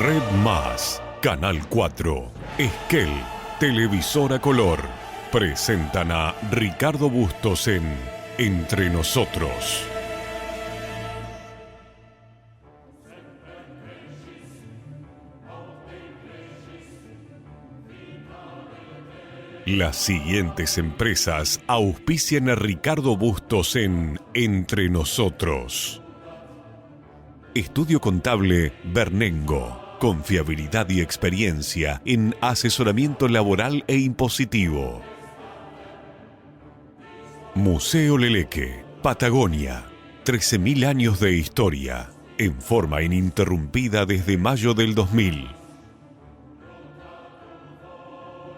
Red Más, Canal 4, Esquel, Televisora Color, presentan a Ricardo Bustos en Entre Nosotros. Las siguientes empresas auspician a Ricardo Bustos en Entre Nosotros. Estudio Contable Bernengo. Confiabilidad y experiencia en asesoramiento laboral e impositivo. Museo Leleque, Patagonia. 13.000 años de historia, en forma ininterrumpida desde mayo del 2000.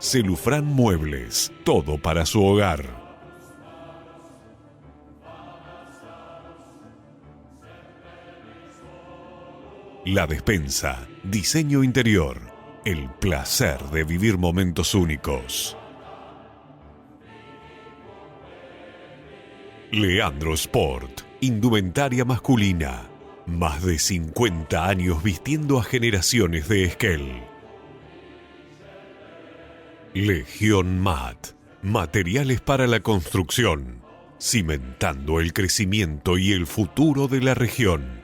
Celufrán Muebles, todo para su hogar. La Despensa, diseño interior, el placer de vivir momentos únicos. Leandro Sport, indumentaria masculina, más de 50 años vistiendo a generaciones de Esquel. Legión Mat, materiales para la construcción, cimentando el crecimiento y el futuro de la región.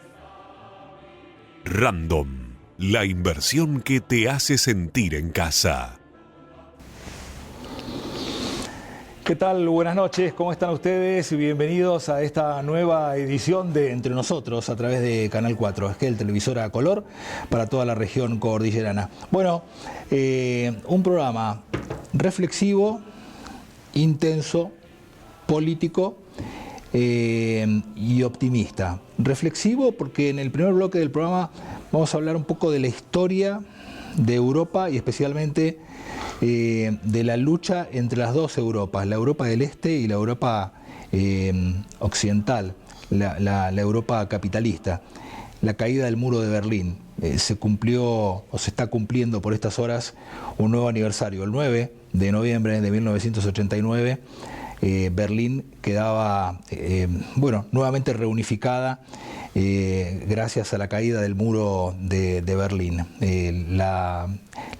Random, la inversión que te hace sentir en casa. ¿Qué tal? Buenas noches, ¿cómo están ustedes? Bienvenidos a esta nueva edición de Entre Nosotros a través de Canal 4, Esquel, televisora a color para toda la región cordillerana. Bueno, un programa reflexivo, intenso, político y optimista. Reflexivo porque en el primer bloque del programa vamos a hablar un poco de la historia de Europa y especialmente de la lucha entre las dos Europas, la Europa del Este y la Europa occidental, la Europa capitalista. La caída del muro de Berlín. Se cumplió o se está cumpliendo por estas horas un nuevo aniversario. El 9 de noviembre de 1989, Berlín quedaba nuevamente reunificada gracias a la caída del muro de Berlín. La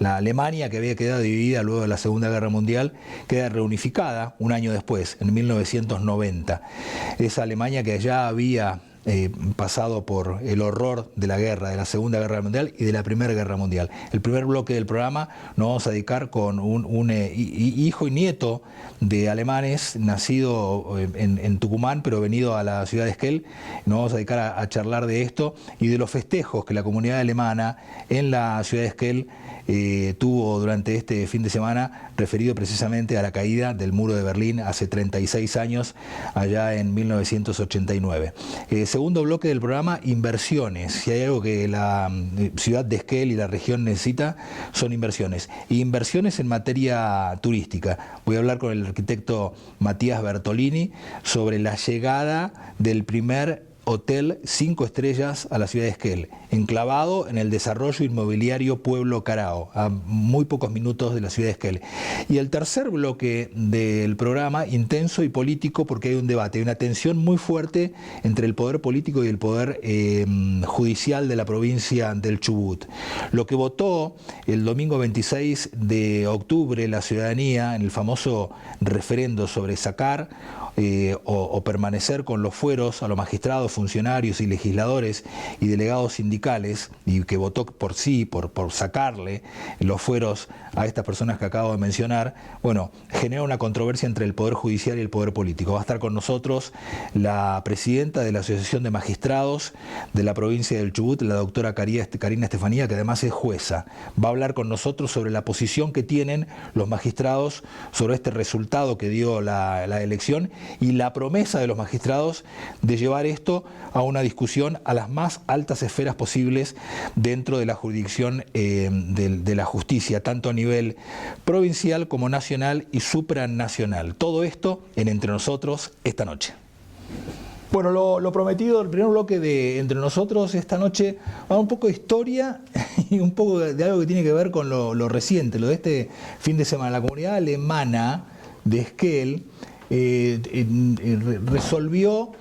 Alemania, que había quedado dividida luego de la Segunda Guerra Mundial, queda reunificada un año después, en 1990. Esa Alemania que ya había pasado por el horror de la guerra, de la Segunda Guerra Mundial y de la Primera Guerra Mundial. El primer bloque del programa nos vamos a dedicar con un hijo y nieto de alemanes, nacido en Tucumán, pero venido a la ciudad de Esquel. Nos vamos a dedicar a charlar de esto y de los festejos que la comunidad alemana en la ciudad de Esquel tuvo durante este fin de semana, referido precisamente a la caída del muro de Berlín hace 36 años, allá en 1989. Segundo bloque del programa, inversiones. Si hay algo que la ciudad de Esquel y la región necesita, son inversiones. Y inversiones en materia turística. Voy a hablar con el arquitecto Matías Bertolini sobre la llegada del primer hotel 5 estrellas a la ciudad de Esquel, enclavado en el desarrollo inmobiliario Pueblo Carao, a muy pocos minutos de la ciudad de Esquel. Y el tercer bloque del programa, intenso y político, porque hay un debate, hay una tensión muy fuerte entre el poder político y el poder judicial de la provincia del Chubut. Lo que votó el domingo 26 de octubre la ciudadanía en el famoso referendo sobre sacar o permanecer con los fueros a los magistrados, funcionarios y legisladores y delegados sindicales, y que votó por sacarle los fueros a estas personas que acabo de mencionar, bueno, genera una controversia entre el Poder Judicial y el Poder Político. Va a estar con nosotros la presidenta de la Asociación de Magistrados de la provincia del Chubut, la doctora Karina Estefanía, que además es jueza. Va a hablar con nosotros sobre la posición que tienen los magistrados sobre este resultado que dio la elección y la promesa de los magistrados de llevar esto a una discusión a las más altas esferas posibles dentro de la jurisdicción de la justicia, tanto a nivel provincial como nacional y supranacional. Todo esto en Entre Nosotros esta noche. Bueno, lo prometido, el primer bloque de Entre Nosotros esta noche va un poco de historia y un poco de algo que tiene que ver con lo reciente, lo de este fin de semana. La comunidad alemana de Esquel resolvió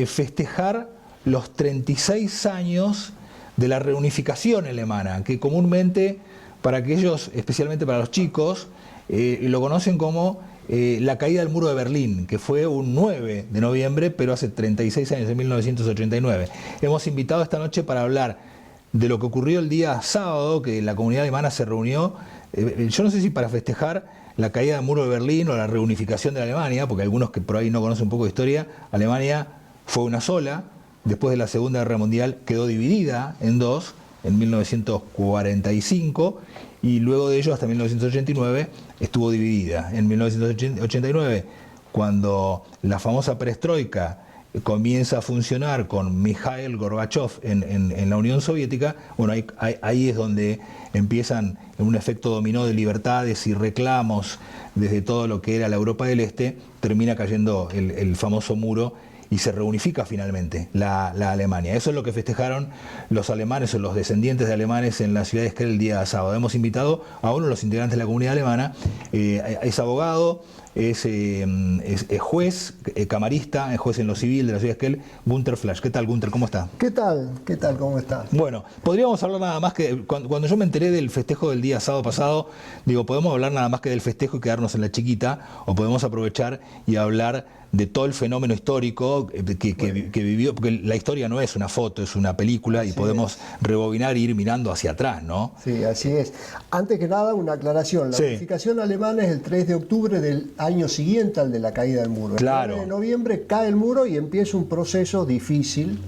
festejar los 36 años de la reunificación alemana, que comúnmente para aquellos, especialmente para los chicos, lo conocen como la caída del muro de Berlín, que fue un 9 de noviembre, pero hace 36 años, en 1989. Hemos invitado esta noche para hablar de lo que ocurrió el día sábado, que la comunidad alemana se reunió, yo no sé si para festejar la caída del muro de Berlín o la reunificación de la Alemania, porque algunos que por ahí no conocen un poco de historia, Alemania fue una sola, después de la Segunda Guerra Mundial quedó dividida en dos, en 1945, y luego de ello hasta 1989 estuvo dividida. En 1989, cuando la famosa perestroika comienza a funcionar con Mikhail Gorbachev en la Unión Soviética, bueno, ahí es donde empiezan un efecto dominó de libertades y reclamos desde todo lo que era la Europa del Este, termina cayendo el famoso muro y se reunifica finalmente la Alemania. Eso es lo que festejaron los alemanes o los descendientes de alemanes en la ciudad de Esquel el día sábado. Hemos invitado a uno de los integrantes de la comunidad alemana, es abogado, es juez, camarista, es juez en lo civil de la ciudad de Esquel, Günter Flasch. ¿Qué tal, Günter? ¿Cómo está? ¿Qué tal? ¿Qué tal? ¿Cómo estás? Bueno, podríamos hablar nada más que, cuando yo me enteré del festejo del día sábado pasado, digo, podemos hablar nada más que del festejo y quedarnos en la chiquita, o podemos aprovechar y hablar de todo el fenómeno histórico que vivió, porque la historia no es una foto, es una película y podemos rebobinar e ir mirando hacia atrás, ¿no? Sí, así es. Antes que nada, una aclaración. La unificación alemana es el 3 de octubre del año siguiente al de la caída del muro. Claro. El 9 de noviembre cae el muro y empieza un proceso difícil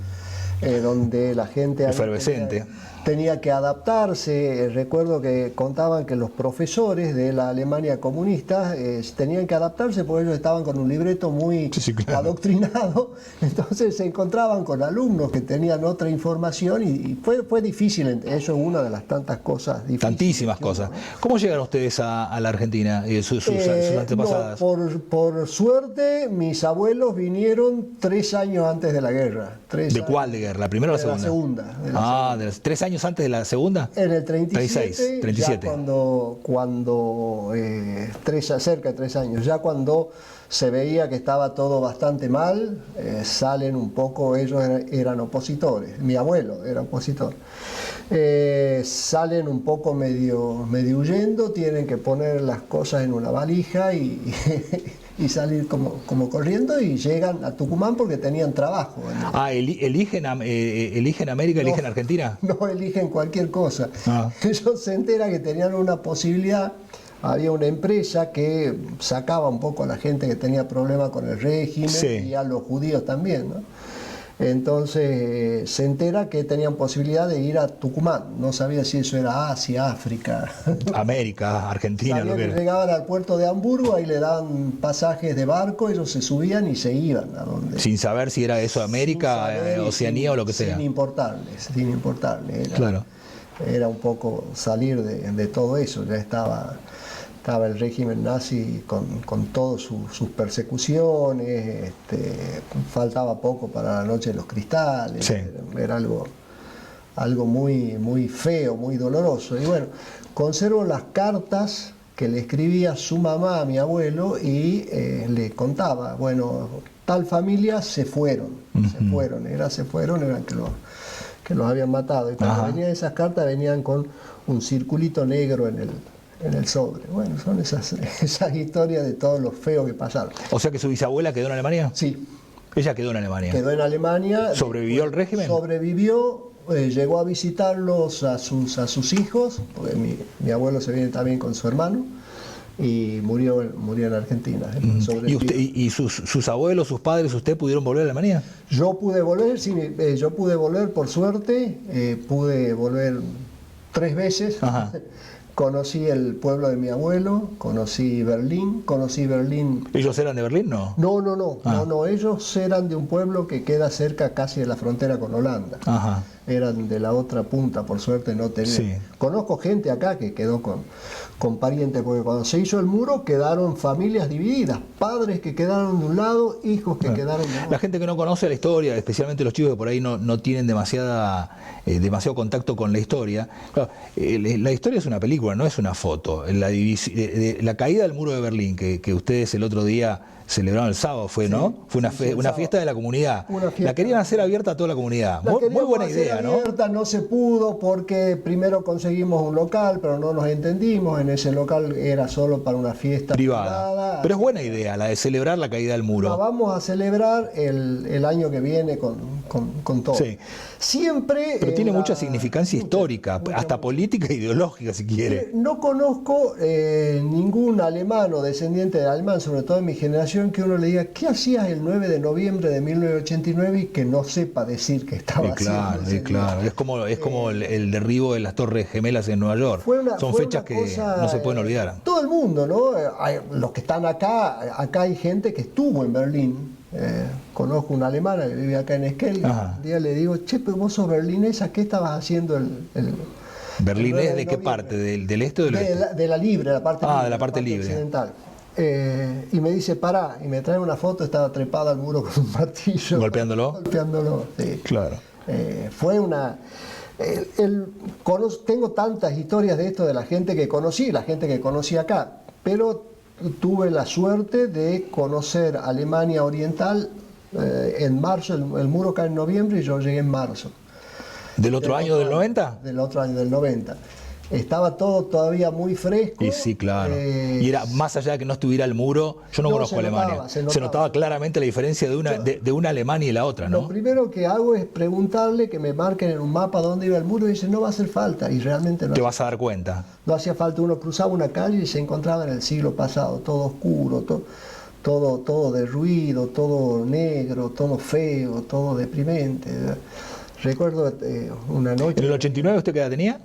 donde la gente efervescente tenía que adaptarse. Recuerdo que contaban que los profesores de la Alemania comunista tenían que adaptarse porque ellos estaban con un libreto muy adoctrinado, entonces se encontraban con alumnos que tenían otra información y fue difícil. Eso es una de las tantas cosas difíciles. Tantísimas cosas. ¿Cómo llegaron ustedes a la Argentina, sus antepasadas? No, por suerte, mis abuelos vinieron 3 años antes de la guerra. ¿De cuál de guerra? ¿La primera o la segunda? La segunda. De la segunda. ¿De los 3 años antes de la segunda? En el 37. Ya cuando cerca de 3 años, ya cuando se veía que estaba todo bastante mal, salen un poco, ellos eran opositores, mi abuelo era opositor, salen un poco medio huyendo, tienen que poner las cosas en una valija y salir como corriendo y llegan a Tucumán porque tenían trabajo. ¿Eligen América, eligen Argentina? No eligen cualquier cosa. Ellos se enteran que tenían una posibilidad. Había una empresa que sacaba un poco a la gente que tenía problemas con el régimen y a los judíos también, ¿no? Entonces se entera que tenían posibilidad de ir a Tucumán. No sabía si eso era Asia, África, América, Argentina. Sabía que llegaban al puerto de Hamburgo, ahí le daban pasajes de barco, ellos se subían y se iban a donde. Sin saber si era eso América, Oceanía o lo que sea. Sin importarle. Claro. Era un poco salir de todo eso. Ya estaba el régimen nazi con todas sus persecuciones, faltaba poco para la noche de los cristales, era algo muy, muy feo, muy doloroso. Y bueno, conservo las cartas que le escribía su mamá a mi abuelo y le contaba, bueno, tal familia se fueron, eran que los habían matado. Y cuando venían esas cartas venían con un circulito negro en el sobre. Bueno, son esas historias de todo lo feo que pasaron. O sea que su bisabuela quedó en Alemania. Sí. Ella quedó en Alemania. Quedó en Alemania. ¿Sobrevivió el régimen? Sobrevivió, llegó a visitarlos a sus hijos, porque mi abuelo se viene también con su hermano, y murió en Argentina. ¿Y usted, y sus abuelos, sus padres, usted pudieron volver a Alemania? Yo pude volver, sí, yo pude volver por suerte, pude volver 3 veces. Conocí el pueblo de mi abuelo, conocí Berlín. ¿Ellos eran de Berlín, no? No, ellos eran de un pueblo que queda cerca casi de la frontera con Holanda. Eran de la otra punta, por suerte no tenían. Conozco gente acá que quedó con parientes, porque cuando se hizo el muro quedaron familias divididas, padres que quedaron de un lado, hijos que quedaron de otro. La gente que no conoce la historia, especialmente los chicos que por ahí no tienen demasiado contacto con la historia, claro, la historia es una película, no es una foto. La caída del muro de Berlín, que ustedes el otro día celebraron el sábado, ¿no? Fue una fiesta de la comunidad. La querían hacer abierta a toda la comunidad. Muy buena idea, ¿no? No se pudo porque primero conseguimos un local, pero no nos entendimos. En ese local era solo para una fiesta privada. Pero es buena idea la de celebrar la caída del muro. La vamos a celebrar el año que viene con todo. Sí. Siempre. Pero tiene mucha significancia histórica, hasta política e ideológica, si quiere. No conozco ningún alemán o descendiente de alemán, sobre todo en mi generación, que uno le diga, ¿qué hacías el 9 de noviembre de 1989? Y que no sepa decir que estaba haciendo. Claro. Es como el derribo de las Torres Gemelas en Nueva York. Son fechas que no se pueden olvidar. Todo el mundo, ¿no? Los que están acá hay gente que estuvo en Berlín. Conozco una alemana que vive acá en Esquel. Un día le digo, che, pero vos sos berlinesa, ¿qué estabas haciendo ¿Berlín es de qué parte? ¿Del este o del oeste? De la libre, la parte libre. De la parte libre. Occidental. Y me dice, pará, y me trae una foto, estaba trepada al muro con un martillo. ¿Golpeándolo? Sí. Claro. Fue una... tengo tantas historias de esto de la gente que conocí acá, pero tuve la suerte de conocer Alemania Oriental en marzo, el muro cae en noviembre y yo llegué en marzo. ¿Del otro año del 90? Del otro año del 90. Estaba todo todavía muy fresco. Y sí, claro. Y era más allá de que no estuviera el muro, yo no conozco Alemania. Se notaba claramente la diferencia de una Alemania y la otra, ¿no? Lo primero que hago es preguntarle que me marquen en un mapa dónde iba el muro y dice, no va a hacer falta. Y realmente no. Te vas a dar cuenta. No hacía falta, uno cruzaba una calle y se encontraba en el siglo pasado, todo oscuro, todo derruido, todo negro, todo feo, todo deprimente. Recuerdo una noche... ¿En el 89 usted qué edad tenía?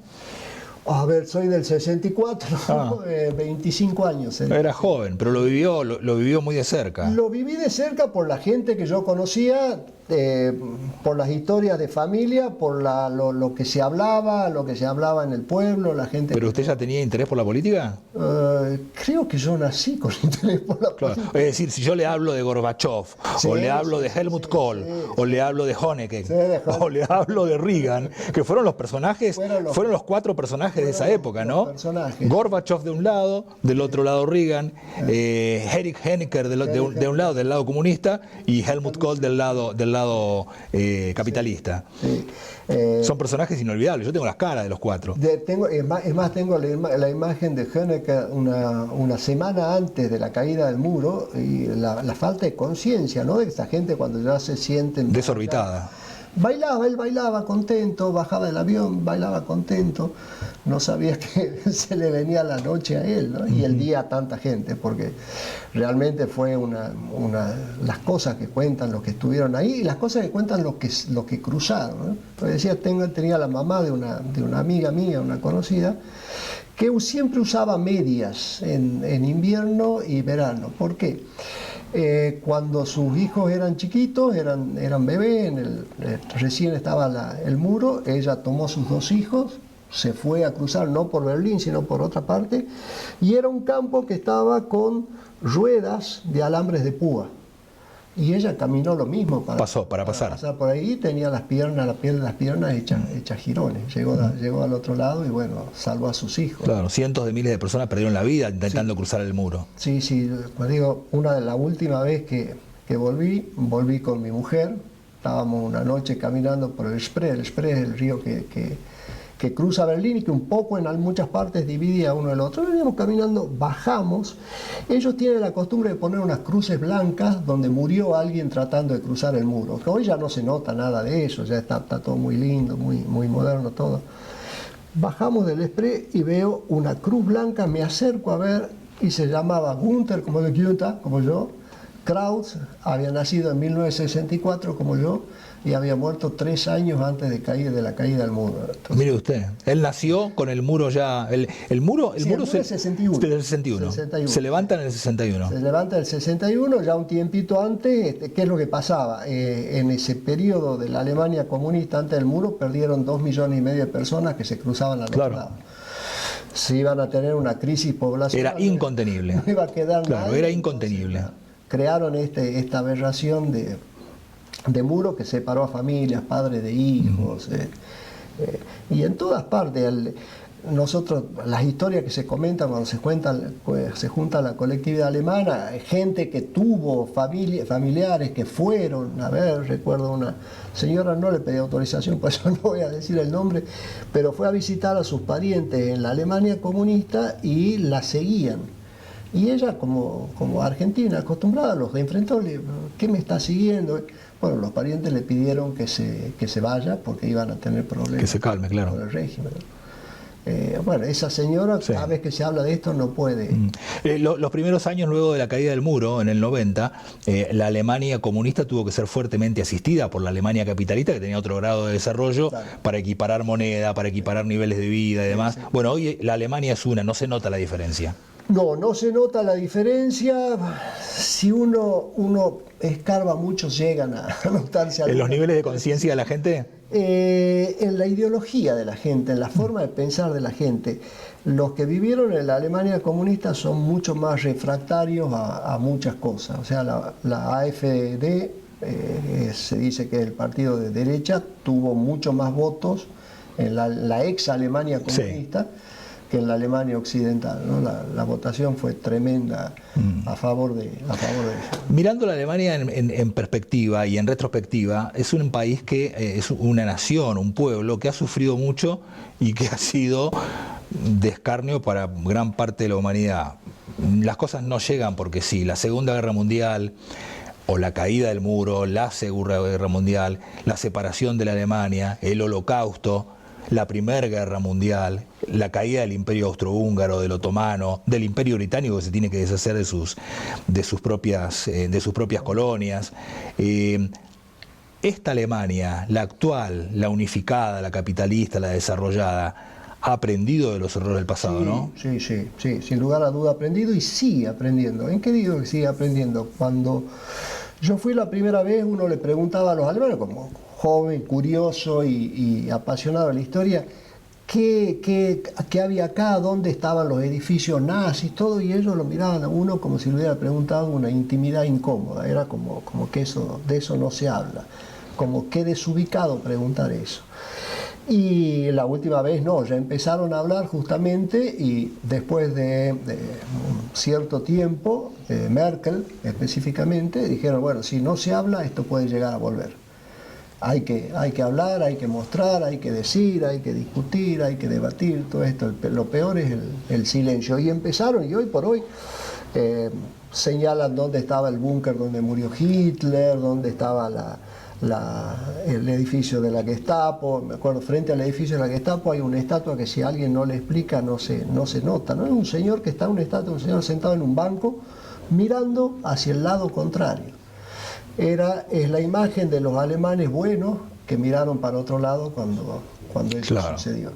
A ver, soy del 64, 25 años. Era joven, pero lo vivió muy de cerca. Lo viví de cerca por la gente que yo conocía, por las historias de familia, por lo que se hablaba en el pueblo, la gente... ¿Pero usted ya tenía interés por la política? Creo que yo nací con interés por la política. Es decir, si yo le hablo de Gorbachev, o le hablo de Helmut Kohl, o le hablo de Honecker, o le hablo de Reagan, que fueron los personajes, fueron los cuatro personajes de esa época, ¿no? Gorbachev de un lado, del otro lado Reagan, Erich Honecker de un lado, del lado comunista, y Helmut Kohl del lado capitalista. Sí. Son personajes inolvidables. Yo tengo las caras de los cuatro. Tengo la imagen de Honecker una semana antes de la caída del muro, y la falta de conciencia, ¿no? De esta gente cuando ya se sienten desorbitada. Él bailaba contento, bajaba del avión, bailaba contento, no sabía que se le venía la noche a él, ¿no? Y el día a tanta gente, porque realmente fue las cosas que cuentan los que estuvieron ahí y las cosas que cuentan los que cruzaron, ¿no? Pues decía, tenía la mamá de una amiga mía, una conocida, que siempre usaba medias en invierno y verano. ¿Por qué? Cuando sus hijos eran chiquitos, eran bebés, recién estaba el muro, ella tomó sus dos hijos, se fue a cruzar no por Berlín, sino por otra parte, y era un campo que estaba con ruedas de alambres de púa. Y ella caminó lo mismo para pasar por ahí, tenía la piel de las piernas hechas jirones. Llegó al otro lado y bueno, salvó a sus hijos. Claro, cientos de miles de personas perdieron la vida intentando cruzar el muro. Sí, pues digo, la última vez que volví con mi mujer, estábamos una noche caminando por el Spree es el río que cruza Berlín y que un poco en muchas partes divide a uno del otro. Veníamos caminando, bajamos. Ellos tienen la costumbre de poner unas cruces blancas donde murió alguien tratando de cruzar el muro. Hoy ya no se nota nada de eso, ya está todo muy lindo, muy moderno todo. Bajamos del Spree y veo una cruz blanca, me acerco a ver y se llamaba Gunther, como de Goethe, como yo. Kraus había nacido en 1964 como yo y había muerto 3 años antes de la caída del muro. Entonces, mire usted, él nació con el muro ya, el muro es 61. Del 61. Se levanta en el 61. Se levanta en el 61, ya un tiempito antes. ¿Qué es lo que pasaba? En ese periodo de la Alemania comunista antes del muro perdieron 2,5 millones de personas que se cruzaban al otro lado. si iban a tener una crisis poblacional. Era incontenible. No iba a quedar claro, nadie, era incontenible. Entonces, crearon esta aberración de muro que separó a familias, padres de hijos. Y en todas partes, nosotros, las historias que se comentan cuando se junta la colectividad alemana, gente que tuvo familiares que fueron, a ver, recuerdo una señora, no le pedí autorización, por eso no voy a decir el nombre, pero fue a visitar a sus parientes en la Alemania comunista y la seguían. Y ella, como argentina, acostumbrada, los enfrentó, ¿qué me está siguiendo? Bueno, los parientes le pidieron que se vaya porque iban a tener problemas. Que se calme, claro. Con el régimen. Bueno, esa señora, sí. cada vez que se habla de esto, no puede. Los primeros años luego de la caída del muro, en el 90, la Alemania comunista tuvo que ser fuertemente asistida por la Alemania capitalista, que tenía otro grado de desarrollo, claro, para equiparar moneda, para equiparar niveles de vida y demás. Sí. Bueno, hoy la Alemania es una, no se nota la diferencia. No se nota la diferencia. Si uno escarba mucho, llegan a notarse. ¿En los niveles de conciencia de la gente? En la ideología de la gente, en la forma de pensar de la gente. Los que vivieron en la Alemania comunista son mucho más refractarios a muchas cosas. O sea, la AfD, se dice que es el partido de derecha, tuvo mucho más votos en la ex Alemania comunista. Sí. Que en la Alemania occidental, ¿no? La votación fue tremenda a favor de eso. Mirando la Alemania en perspectiva y en retrospectiva, es un país que es una nación, un pueblo que ha sufrido mucho y que ha sido de escarnio para gran parte de la humanidad. Las cosas no llegan porque sí. La Segunda Guerra Mundial o la caída del muro, la Segunda Guerra Mundial, la separación de la Alemania, el Holocausto, la Primera Guerra Mundial, la caída del Imperio Austrohúngaro, del Otomano, del Imperio Británico, que se tiene que deshacer de sus propias colonias. Esta Alemania, la actual, la unificada, la capitalista, la desarrollada, ha aprendido de los errores del pasado, sí, ¿no? Sí, sin lugar a duda ha aprendido y sigue aprendiendo. ¿En qué digo que sigue aprendiendo? Cuando yo fui la primera vez, uno le preguntaba a los alemanes, como joven, curioso y apasionado de la historia, ¿qué había acá? ¿Dónde estaban los edificios nazis? Todo, y ellos lo miraban a uno como si le hubiera preguntado una intimidad incómoda. Era como que de eso no se habla, como que desubicado preguntar eso. Y la última vez no, ya empezaron a hablar justamente, y después de un cierto tiempo, Merkel específicamente, dijeron, bueno, si no se habla, esto puede llegar a volver. Hay que hablar, hay que mostrar, hay que decir, hay que discutir, hay que debatir, todo esto. Lo peor es el silencio. Y empezaron, y hoy por hoy señalan dónde estaba el búnker donde murió Hitler, dónde estaba el edificio de la Gestapo. Me acuerdo, frente al edificio de la Gestapo hay una estatua que si alguien no le explica no se nota, ¿no? Es un señor que está en una estatua, un señor sentado en un banco mirando hacia el lado contrario. Es la imagen de los alemanes buenos que miraron para otro lado cuando eso sucedió.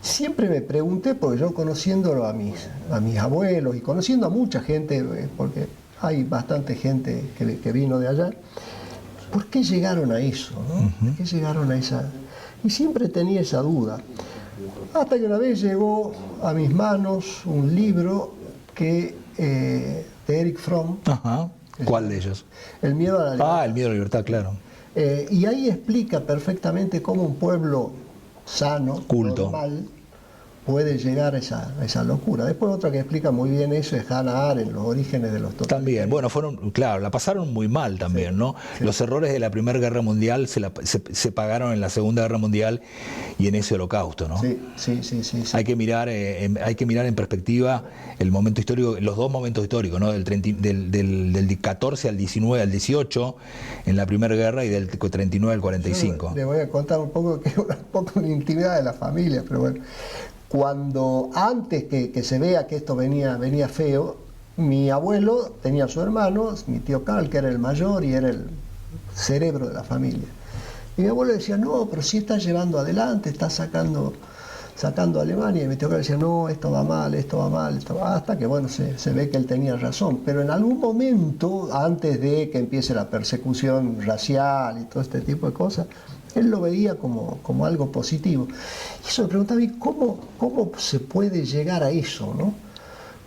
Siempre me pregunté, porque yo conociéndolo a mis abuelos y conociendo a mucha gente, porque hay bastante gente que vino de allá, ¿por qué llegaron a eso? ¿No? ¿Por qué llegaron a esa? Y siempre tenía esa duda. Hasta que una vez llegó a mis manos un libro de Erich Fromm. Ajá. ¿Cuál de ellos? El miedo a la libertad. El miedo a la libertad, claro. Y ahí explica perfectamente cómo un pueblo sano, culto, normal, puede llegar a esa locura. Después otra que explica muy bien eso es Hannah Arendt, los orígenes de los totalitarios. También, la pasaron muy mal también, sí, ¿no? Sí. Los errores de la Primera Guerra Mundial se pagaron en la Segunda Guerra Mundial y en ese Holocausto, ¿no? Sí. Hay que mirar en perspectiva el momento histórico, los dos momentos históricos, ¿no? Del 14 al 19 al 18 en la Primera Guerra y del 39 al 45. Le voy a contar un poco, que es un poco una intimidad de la familia, pero bueno. Cuando antes que se vea que esto venía feo, mi abuelo tenía a su hermano, mi tío Carl, que era el mayor y era el cerebro de la familia. Y mi abuelo decía, no, pero sí está llevando adelante, está sacando a Alemania. Y mi tío Carl decía, no, esto va mal, hasta que bueno, se ve que él tenía razón. Pero en algún momento, antes de que empiece la persecución racial y todo este tipo de cosas, él lo veía como algo positivo. Y eso me preguntaba, ¿y cómo se puede llegar a eso, ¿no?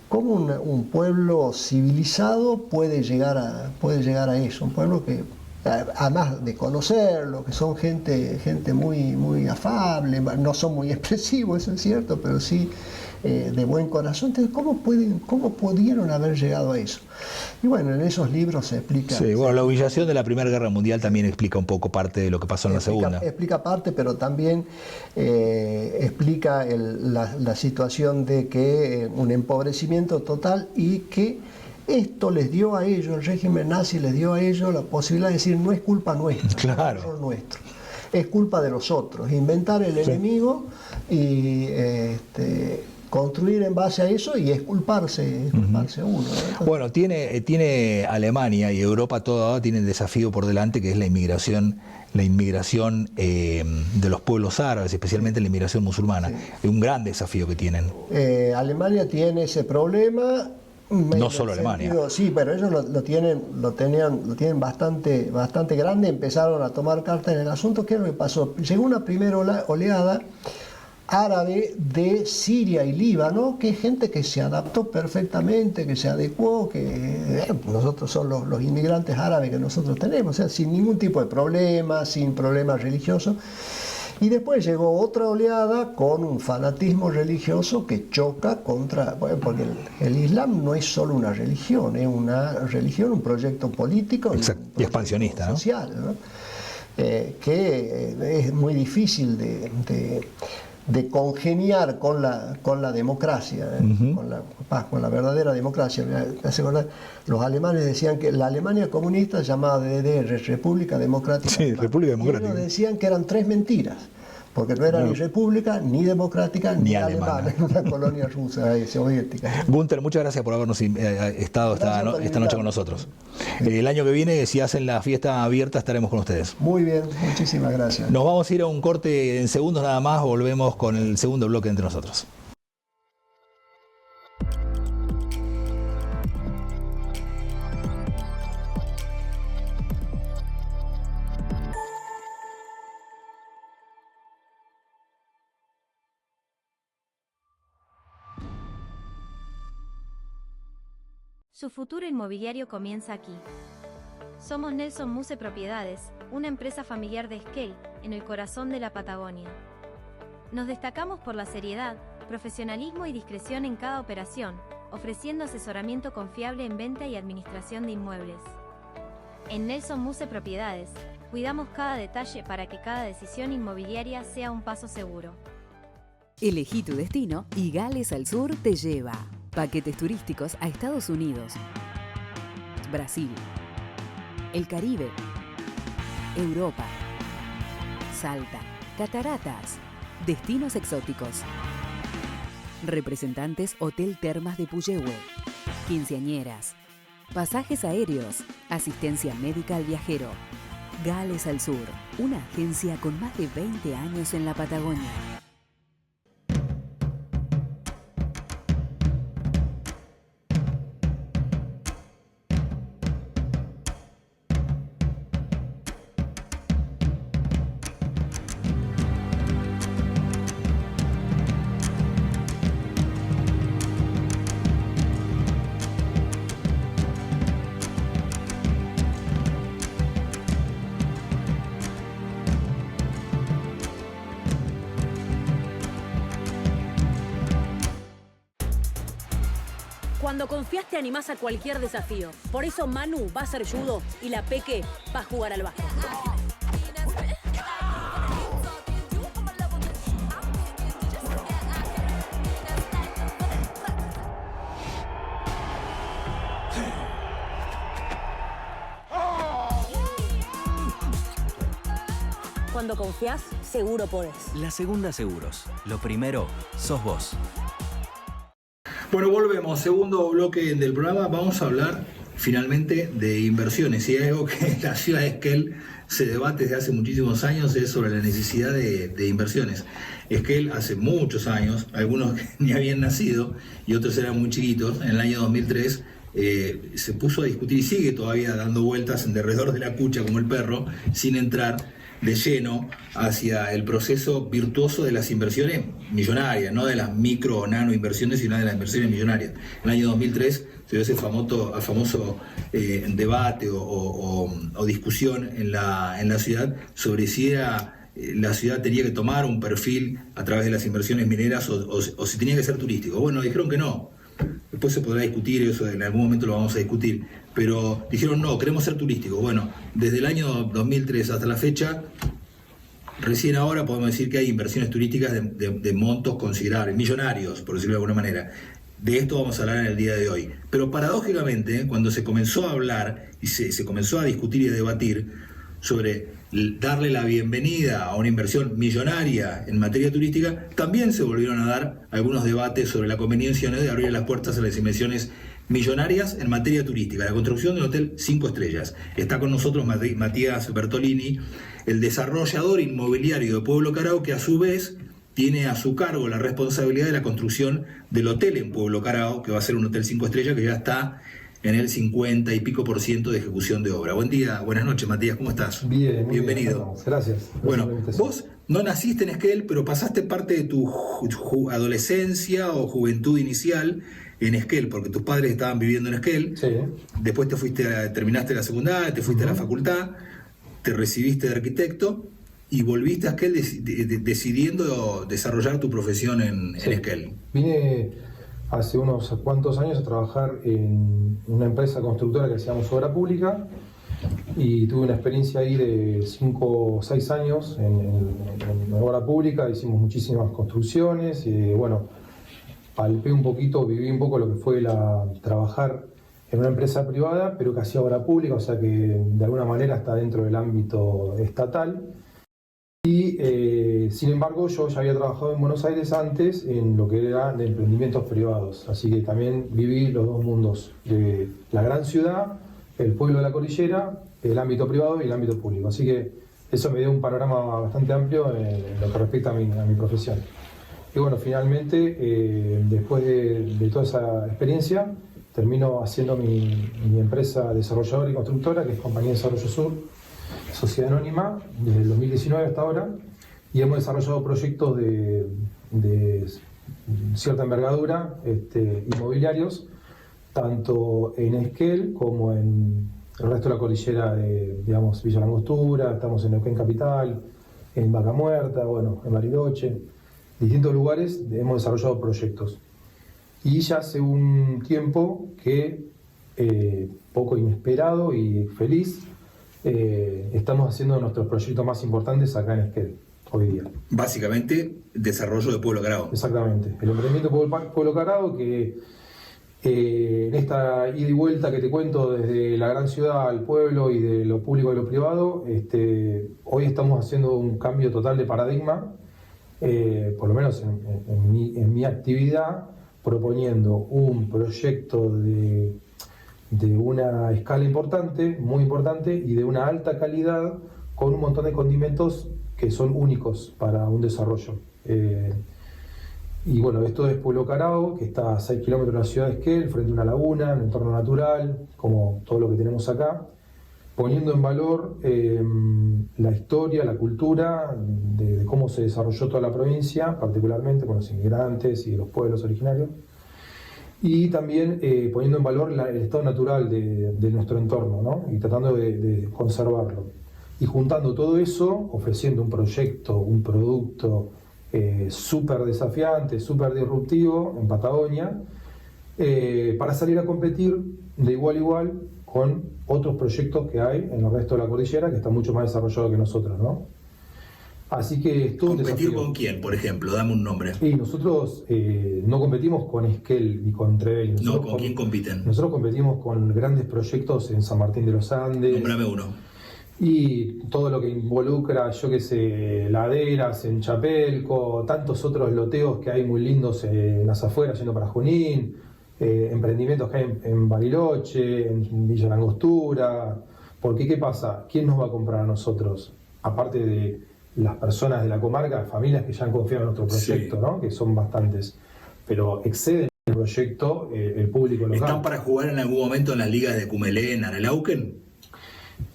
¿Cómo un pueblo civilizado puede llegar a eso? Un pueblo que, además de conocerlo, que son gente muy, muy afable, no son muy expresivos, eso es cierto, pero sí de buen corazón. Entonces, ¿cómo pudieron haber llegado a eso? Y bueno, en esos libros se explica... Sí, bueno, la humillación de la Primera Guerra Mundial también explica un poco parte de lo que pasó en la Segunda. Explica parte, pero también explica la situación de que un empobrecimiento total y que esto les dio a ellos, el régimen nazi les dio a ellos la posibilidad de decir, no es culpa nuestra, claro, no es error nuestro, es culpa de los otros, inventar el enemigo y construir en base a eso y exculparse uno, ¿no? Entonces, bueno, tiene Alemania y Europa toda tiene el desafío por delante, que es la inmigración de los pueblos árabes, especialmente la inmigración musulmana. Sí. Es un gran desafío que tienen. Alemania tiene ese problema. No solo Alemania. Sí, pero ellos lo tienen bastante grande. Empezaron a tomar cartas en el asunto. ¿Qué es lo que pasó? Llegó una primera oleada árabe de Siria y Líbano, que es gente que se adaptó perfectamente, que se adecuó, que nosotros son los inmigrantes árabes que nosotros tenemos, o sea, sin ningún tipo de problema, sin problemas religiosos. Y después llegó otra oleada con un fanatismo religioso que choca contra, bueno, porque el Islam no es solo una religión, es una religión, un proyecto político. Exacto. Y expansionista, social, ¿no? Que es muy difícil de congeniar con la democracia, con la verdadera democracia. Los alemanes decían que la Alemania comunista, llamada DDR, República Democrática, sí, República Democrática, y ellos decían que eran tres mentiras, porque no era ni república, ni democrática, ni alemana, en una colonia rusa soviética. Gunther, muchas gracias por habernos estado esta noche con nosotros. El año que viene, si hacen la fiesta abierta, estaremos con ustedes. Muy bien, muchísimas gracias. Nos vamos a ir a un corte en segundos nada más, volvemos con el segundo bloque entre nosotros. Su futuro inmobiliario comienza aquí. Somos Nelson Muse Propiedades, una empresa familiar de Esquel, en el corazón de la Patagonia. Nos destacamos por la seriedad, profesionalismo y discreción en cada operación, ofreciendo asesoramiento confiable en venta y administración de inmuebles. En Nelson Muse Propiedades, cuidamos cada detalle para que cada decisión inmobiliaria sea un paso seguro. Elegí tu destino y Gales al Sur te lleva. Paquetes turísticos a Estados Unidos, Brasil, el Caribe, Europa, Salta, cataratas, destinos exóticos. Representantes Hotel Termas de Puyehue, quinceañeras, pasajes aéreos, asistencia médica al viajero. Gales al Sur, una agencia con más de 20 años en la Patagonia. Cuando confías te animás a cualquier desafío. Por eso Manu va a hacer judo y la Peque va a jugar al básquet. Cuando confías, seguro podés. La Segunda Seguros. Lo primero, sos vos. Bueno, volvemos. Segundo bloque del programa. Vamos a hablar finalmente de inversiones. Y algo que en la ciudad de Esquel se debate desde hace muchísimos años es sobre la necesidad de inversiones. Esquel hace muchos años, algunos que ni habían nacido y otros eran muy chiquitos, en el año 2003 se puso a discutir y sigue todavía dando vueltas en derredor de la cucha como el perro, sin entrar, de lleno hacia el proceso virtuoso de las inversiones millonarias, no de las micro o nano inversiones, sino de las inversiones millonarias. En el año 2003 se dio ese famoso debate o discusión en la ciudad sobre si la ciudad tenía que tomar un perfil a través de las inversiones mineras o si tenía que ser turístico. Bueno, dijeron que no. Después se podrá discutir, eso en algún momento lo vamos a discutir, pero dijeron no, queremos ser turísticos. Bueno, desde el año 2003 hasta la fecha, recién ahora podemos decir que hay inversiones turísticas de montos considerables, millonarios, por decirlo de alguna manera. De esto vamos a hablar en el día de hoy. Pero paradójicamente, cuando se comenzó a hablar y se comenzó a discutir y a debatir sobre darle la bienvenida a una inversión millonaria en materia turística, también se volvieron a dar algunos debates sobre la conveniencia o no de abrir las puertas a las inversiones millonarias en materia turística, la construcción del hotel 5 estrellas. Está con nosotros Matías Bertolini, el desarrollador inmobiliario de Pueblo Carao, que a su vez tiene a su cargo la responsabilidad de la construcción del hotel en Pueblo Carao, que va a ser un hotel 5 estrellas que ya está en el 50 y pico % de ejecución de obra. Buen día, buenas noches, Matías, ¿cómo estás? Bien, bienvenido. Bien, gracias. Bueno, vos no naciste en Esquel, pero pasaste parte de tu adolescencia o juventud inicial en Esquel, porque tus padres estaban viviendo en Esquel. Sí. Después terminaste la secundaria, te fuiste a la facultad, te recibiste de arquitecto y volviste a Esquel decidiendo desarrollar tu profesión en Esquel. Vine hace unos cuantos años a trabajar en una empresa constructora que hacíamos obra pública y tuve una experiencia ahí de 5 o 6 años en obra pública. Hicimos muchísimas construcciones y bueno, palpé un poquito, viví un poco lo que fue trabajar en una empresa privada pero que hacía obra pública, o sea que de alguna manera está dentro del ámbito estatal. Y sin embargo yo ya había trabajado en Buenos Aires antes en lo que era de emprendimientos privados, así que también viví los dos mundos, de la gran ciudad, el pueblo de la cordillera, el ámbito privado y el ámbito público, así que eso me dio un panorama bastante amplio en lo que respecta a mi profesión. Y bueno, finalmente después de toda esa experiencia termino haciendo mi empresa desarrolladora y constructora, que es Compañía de Desarrollo Sur, sociedad anónima, desde el 2019 hasta ahora, y hemos desarrollado proyectos de cierta envergadura inmobiliarios, tanto en Esquel como en el resto de la cordillera de, digamos, Villa Langostura, estamos en Neuquén Capital, en Vaca Muerta, bueno, en Bariloche, distintos lugares hemos desarrollado proyectos. Y ya hace un tiempo que, poco inesperado y feliz, estamos haciendo nuestros proyectos más importantes acá en Esquel, hoy día. Básicamente, desarrollo de Pueblo Carao. Exactamente. El emprendimiento Pueblo Carao, que en esta ida y vuelta que te cuento desde la gran ciudad al pueblo y de lo público a lo privado, hoy estamos haciendo un cambio total de paradigma, por lo menos en mi actividad, proponiendo un proyecto de una escala importante, muy importante, y de una alta calidad, con un montón de condimentos que son únicos para un desarrollo. Y bueno, esto es Pueblo Carao, que está a 6 kilómetros de la ciudad de Esquel, frente a una laguna, un entorno natural, como todo lo que tenemos acá, poniendo en valor la historia, la cultura de cómo se desarrolló toda la provincia, particularmente con los inmigrantes y los pueblos originarios, y también poniendo en valor el estado natural de nuestro entorno, ¿no? Y tratando de conservarlo. Y juntando todo eso, ofreciendo un proyecto, un producto súper desafiante, súper disruptivo en Patagonia, para salir a competir de igual a igual con otros proyectos que hay en el resto de la cordillera, que está mucho más desarrollado que nosotros, ¿no? Así que es todo un desafío. ¿Competir con quién, por ejemplo? Dame un nombre. Y nosotros no competimos con Esquel ni con Trebel. No, ¿con quién compiten? Nosotros competimos con grandes proyectos en San Martín de los Andes. Nómbrame uno. Y todo lo que involucra, yo qué sé, laderas en Chapelco, tantos otros loteos que hay muy lindos en las afueras, yendo para Junín, emprendimientos que hay en Bariloche, en Villa Langostura. Porque, ¿qué pasa? ¿Quién nos va a comprar a nosotros? Aparte de las personas de la comarca, familias que ya han confiado en nuestro proyecto, sí, ¿no? Que son bastantes, pero exceden el proyecto el público local. ¿Están para jugar en algún momento en las ligas de Cumelén, Arelauquen?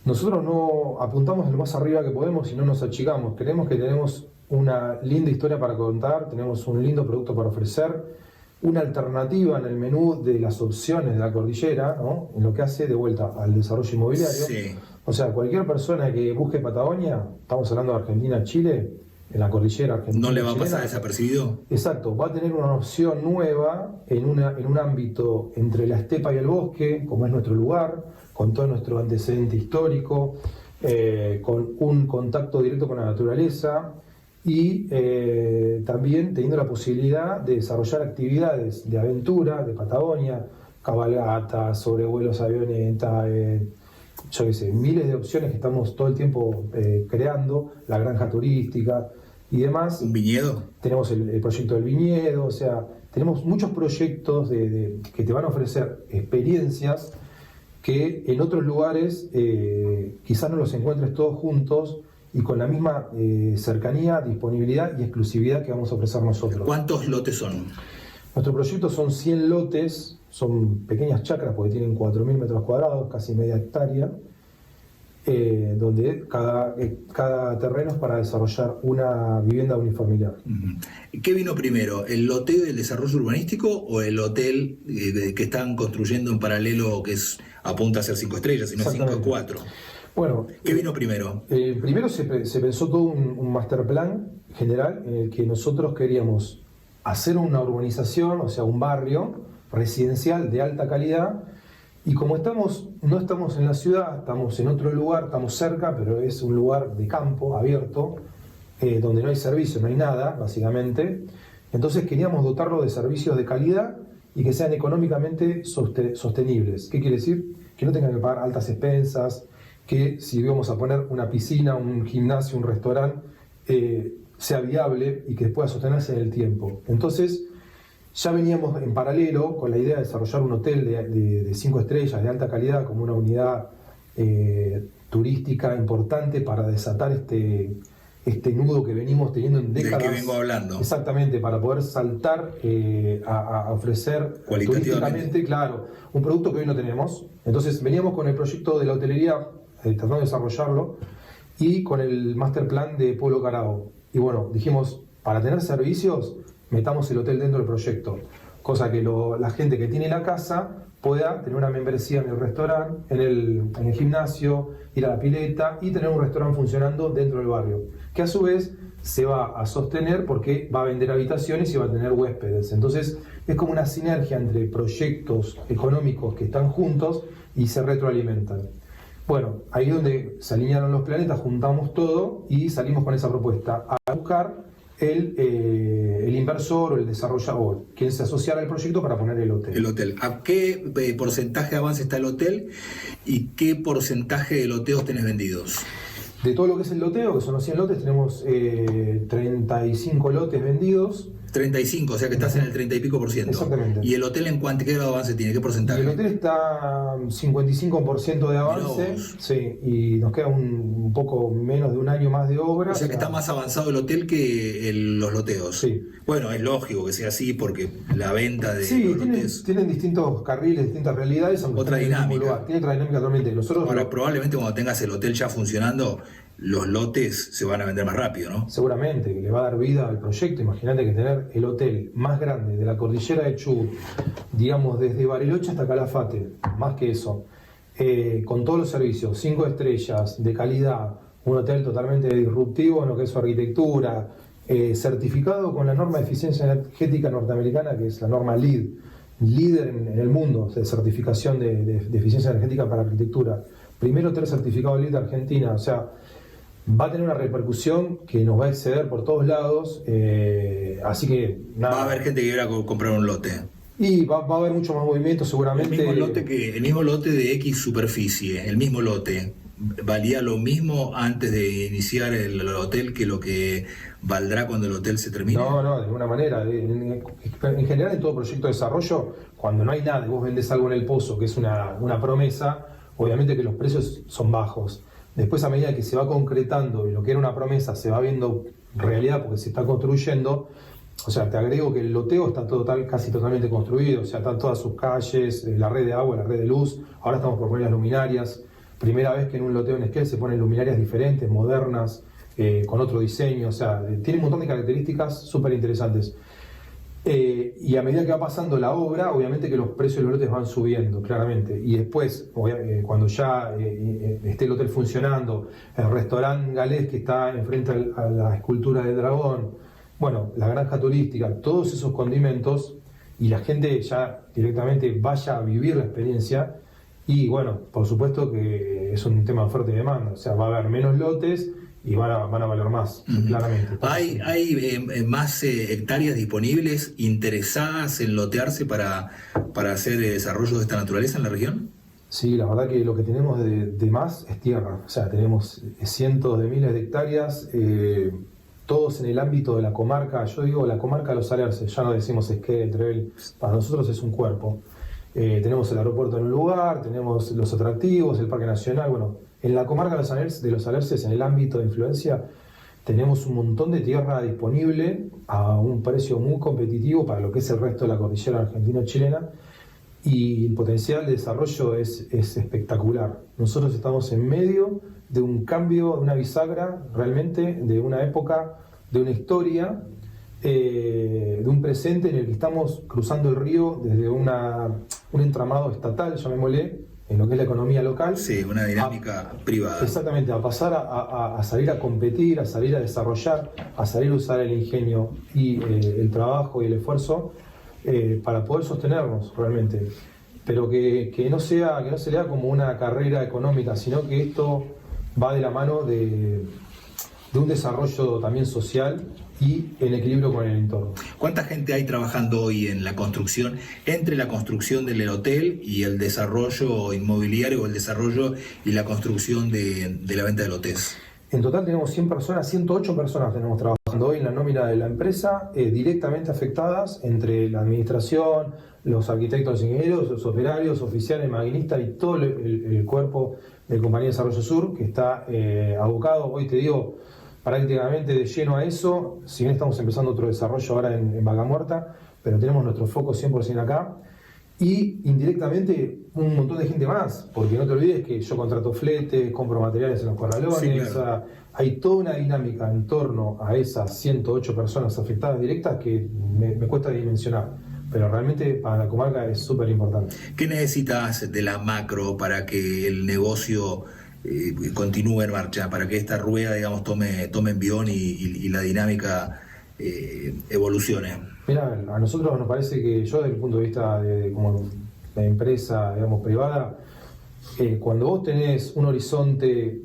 Nosotros no apuntamos lo más arriba que podemos y no nos achicamos. Creemos que tenemos una linda historia para contar, tenemos un lindo producto para ofrecer, una alternativa en el menú de las opciones de la cordillera, ¿no? En lo que hace de vuelta al desarrollo inmobiliario. Sí. O sea, cualquier persona que busque Patagonia, estamos hablando de Argentina, Chile, en la cordillera argentina. ¿No le va a chilena, pasar desapercibido? Exacto, va a tener una opción nueva en un ámbito entre la estepa y el bosque, como es nuestro lugar, con todo nuestro antecedente histórico, con un contacto directo con la naturaleza y también teniendo la posibilidad de desarrollar actividades de aventura, de Patagonia, cabalgatas, sobrevuelos, avioneta, yo qué sé, miles de opciones que estamos todo el tiempo creando, la granja turística y demás. ¿Un viñedo? Tenemos el proyecto del viñedo, o sea, tenemos muchos proyectos que te van a ofrecer experiencias que en otros lugares quizás no los encuentres todos juntos y con la misma cercanía, disponibilidad y exclusividad que vamos a ofrecer nosotros. ¿Cuántos lotes son? Nuestro proyecto son 100 lotes, son pequeñas chacras porque tienen 4.000 metros cuadrados, casi media hectárea, donde cada terreno es para desarrollar una vivienda unifamiliar. ¿Qué vino primero, el loteo del desarrollo urbanístico o el hotel que están construyendo en paralelo que apunta a ser 5 estrellas, sino 5-4? Bueno, ¿qué vino primero? Primero se pensó todo un master plan general en el que nosotros queríamos hacer una urbanización, o sea, un barrio residencial de alta calidad, y como no estamos en la ciudad, estamos en otro lugar, estamos cerca, pero es un lugar de campo abierto, donde no hay servicios, no hay nada, básicamente. Entonces queríamos dotarlo de servicios de calidad y que sean económicamente sostenibles. ¿Qué quiere decir? Que no tengan que pagar altas expensas, que si íbamos a poner una piscina, un gimnasio, un restaurante, sea viable y que pueda sostenerse en el tiempo. Entonces, ya veníamos en paralelo con la idea de desarrollar un hotel de 5 estrellas de alta calidad como una unidad turística importante para desatar este nudo que venimos teniendo en décadas. Del que vengo hablando. Exactamente, para poder saltar a ofrecer turísticamente, claro, un producto que hoy no tenemos. Entonces veníamos con el proyecto de la hotelería, tratando de desarrollarlo, y con el master plan de Pueblo Carao. Y bueno, dijimos, para tener servicios, metamos el hotel dentro del proyecto, cosa que la gente que tiene la casa pueda tener una membresía en el restaurante, en el gimnasio, ir a la pileta y tener un restaurante funcionando dentro del barrio, que a su vez se va a sostener porque va a vender habitaciones y va a tener huéspedes. Entonces es como una sinergia entre proyectos económicos que están juntos y se retroalimentan. Bueno, ahí es donde se alinearon los planetas, juntamos todo y salimos con esa propuesta a buscar el inversor o el desarrollador, quien se asociara al proyecto para poner el hotel. El hotel. ¿A qué porcentaje de avance está el hotel y qué porcentaje de loteos tenés vendidos? De todo lo que es el loteo, que son los 100 lotes, tenemos 35 lotes vendidos. 35, o sea que estás en el 30 y pico por ciento. Exactamente. ¿Y el hotel en qué grado de avance tiene? ¿Qué porcentaje? El hotel está 55% de avance, sí, y nos queda un poco menos de un año más de obra. O sea que está más avanzado el hotel que los loteos. Sí. Bueno, es lógico que sea así porque la venta de los lotes... tienen distintos carriles, distintas realidades. Otra dinámica. Tiene otra dinámica totalmente. Nosotros ahora, probablemente cuando tengas el hotel ya funcionando, los lotes se van a vender más rápido, ¿no? Seguramente, que le va a dar vida al proyecto. Imagínate que tener el hotel más grande de la cordillera de Chubut, digamos desde Bariloche hasta Calafate, más que eso, con todos los servicios, 5 estrellas, de calidad, un hotel totalmente disruptivo en lo que es su arquitectura, certificado con la norma de eficiencia energética norteamericana, que es la norma LEED, líder en el mundo de certificación de eficiencia energética para arquitectura. Primer hotel certificado LEED de Argentina, o sea, va a tener una repercusión que nos va a exceder por todos lados, así que nada. Va a haber gente que quiera comprar un lote. Y va a haber mucho más movimiento seguramente. El mismo lote de X superficie, el mismo lote, ¿valía lo mismo antes de iniciar el hotel que lo que valdrá cuando el hotel se termine? No, de ninguna manera. En general, en todo proyecto de desarrollo, cuando no hay nada y vos vendés algo en el pozo, que es una promesa, obviamente que los precios son bajos. Después, a medida que se va concretando y lo que era una promesa se va viendo realidad porque se está construyendo, o sea, te agrego que el loteo está casi totalmente construido, o sea, están todas sus calles, la red de agua, la red de luz, ahora estamos por poner las luminarias, primera vez que en un loteo en Esquel se ponen luminarias diferentes, modernas, con otro diseño, o sea, tiene un montón de características súper interesantes. Y a medida que va pasando la obra, obviamente que los precios de los lotes van subiendo, claramente. Y después, cuando ya esté el hotel funcionando, el restaurante galés que está enfrente a la escultura del dragón, bueno, la granja turística, todos esos condimentos, y la gente ya directamente vaya a vivir la experiencia. Y bueno, por supuesto que es un tema de oferta y demanda, o sea, va a haber menos lotes y van a valer más, claramente. ¿Hay más hectáreas disponibles interesadas en lotearse para hacer desarrollos de esta naturaleza en la región? Sí, la verdad que lo que tenemos de más es tierra, o sea, tenemos cientos de miles de hectáreas, todos en el ámbito de la comarca. Yo digo la comarca de los Alerces, ya no decimos Esquel, Trébel, para nosotros es un cuerpo. Tenemos el aeropuerto en un lugar, tenemos los atractivos, el Parque Nacional. Bueno, en la comarca de los Alerces, en el ámbito de influencia, tenemos un montón de tierra disponible a un precio muy competitivo para lo que es el resto de la cordillera argentino-chilena, y el potencial de desarrollo es espectacular. Nosotros estamos en medio de un cambio, de una bisagra realmente, de una época, de una historia, de un presente en el que estamos cruzando el río desde un entramado estatal, llamémosle, en lo que es la economía local. Sí, una dinámica privada. Exactamente, a pasar a salir a competir, a salir a desarrollar, a salir a usar el ingenio y el trabajo y el esfuerzo para poder sostenernos realmente. Pero que no se lea como una carrera económica, sino que esto va de la mano de un desarrollo también social y en equilibrio con el entorno. ¿Cuánta gente hay trabajando hoy en la construcción, entre la construcción del hotel y el desarrollo inmobiliario, o el desarrollo y la construcción de la venta de lotes? En total tenemos 100 personas, 108 personas tenemos trabajando hoy en la nómina de la empresa, directamente afectadas entre la administración, los arquitectos, ingenieros, los operarios, oficiales, maquinistas y todo el cuerpo de Compañía de Desarrollo Sur, que está abocado, hoy te digo, prácticamente de lleno a eso. Si bien estamos empezando otro desarrollo ahora en Vaca Muerta, pero tenemos nuestro foco 100% acá. Y indirectamente un montón de gente más, porque no te olvides que yo contrato fletes, compro materiales en los corralones. Sí, claro. O sea, hay toda una dinámica en torno a esas 108 personas afectadas directas que me cuesta dimensionar, pero realmente para la comarca es súper importante. ¿Qué necesitas de la macro para que el negocio continúe en marcha, para que esta rueda, digamos, tome envión y la dinámica evolucione? Mira, a nosotros nos parece que yo, desde el punto de vista de como de empresa, digamos, privada, cuando vos tenés un horizonte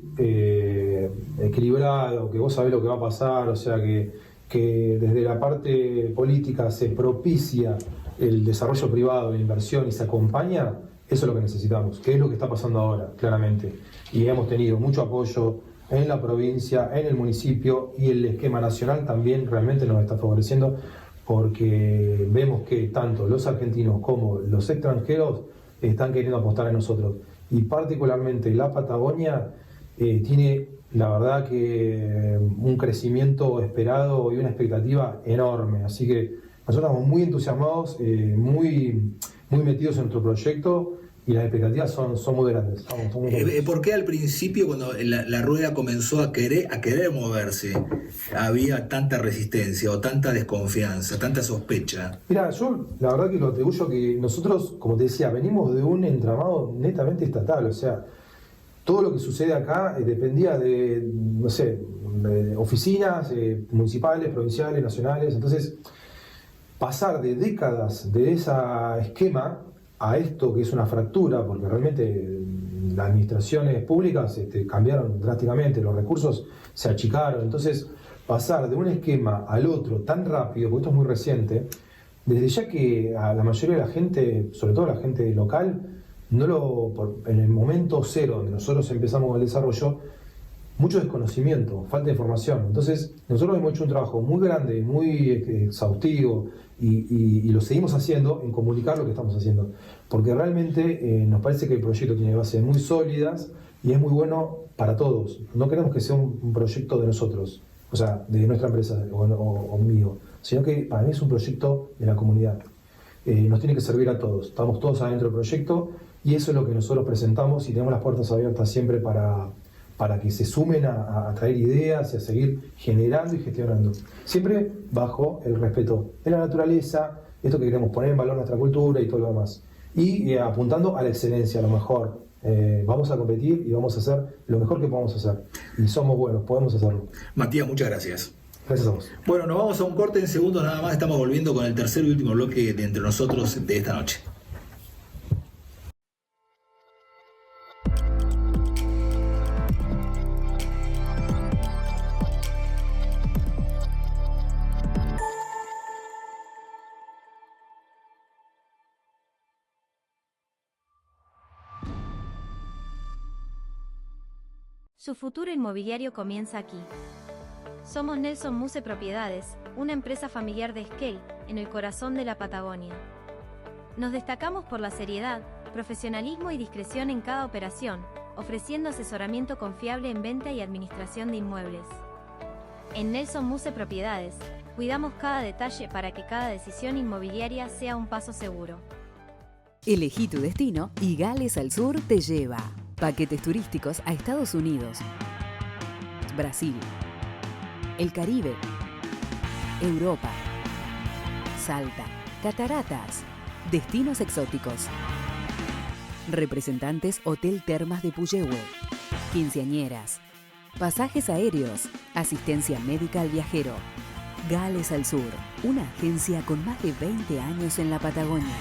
equilibrado, que vos sabés lo que va a pasar, o sea que desde la parte política se propicia el desarrollo privado, la inversión y se acompaña, eso es lo que necesitamos, que es lo que está pasando ahora, claramente. Y hemos tenido mucho apoyo en la provincia, en el municipio, y el esquema nacional también realmente nos está favoreciendo, porque vemos que tanto los argentinos como los extranjeros están queriendo apostar en nosotros. Y particularmente la Patagonia tiene, la verdad, que un crecimiento esperado y una expectativa enorme. Así que nosotros estamos muy entusiasmados, muy metidos en nuestro proyecto, y las expectativas son muy grandes. ¿Por qué al principio, cuando la rueda comenzó a querer moverse, había tanta resistencia o tanta desconfianza, tanta sospecha? Mira, yo la verdad que lo atribuyo que nosotros, como te decía, venimos de un entramado netamente estatal. O sea, todo lo que sucede acá dependía de, no sé, de oficinas municipales, provinciales, nacionales. Entonces, pasar de décadas de ese esquema a esto, que es una fractura, porque realmente las administraciones públicas cambiaron drásticamente, los recursos se achicaron. Entonces, pasar de un esquema al otro tan rápido, porque esto es muy reciente, desde ya que a la mayoría de la gente, sobre todo la gente local, en el momento cero donde nosotros empezamos con el desarrollo, mucho desconocimiento, falta de información. Entonces, nosotros hemos hecho un trabajo muy grande, muy exhaustivo, y lo seguimos haciendo en comunicar lo que estamos haciendo, porque realmente nos parece que el proyecto tiene bases muy sólidas y es muy bueno para todos. No queremos que sea un proyecto de nosotros, o sea, de nuestra empresa o mío, sino que para mí es un proyecto de la comunidad. nos tiene que servir a todos. Estamos todos adentro del proyecto y eso es lo que nosotros presentamos y tenemos las puertas abiertas siempre para que se sumen a traer ideas y a seguir generando y gestionando. Siempre bajo el respeto de la naturaleza, esto que queremos poner en valor nuestra cultura y todo lo demás. Y apuntando a la excelencia, a lo mejor. Vamos a competir y vamos a hacer lo mejor que podamos hacer. Y somos buenos, podemos hacerlo. Matías, muchas gracias. Gracias a vos. Bueno, nos vamos a un corte en segundos nada más. Estamos volviendo con el tercer y último bloque de Entre Nosotros de esta noche. Su futuro inmobiliario comienza aquí. Somos Nelson Muse Propiedades, una empresa familiar de Esquel, en el corazón de la Patagonia. Nos destacamos por la seriedad, profesionalismo y discreción en cada operación, ofreciendo asesoramiento confiable en venta y administración de inmuebles. En Nelson Muse Propiedades, cuidamos cada detalle para que cada decisión inmobiliaria sea un paso seguro. Elegí tu destino y Gales al Sur te lleva. Paquetes turísticos a Estados Unidos, Brasil, el Caribe, Europa, Salta, cataratas, destinos exóticos. Representantes Hotel Termas de Puyehue, quinceañeras, pasajes aéreos, asistencia médica al viajero. Gales al Sur, una agencia con más de 20 años en la Patagonia.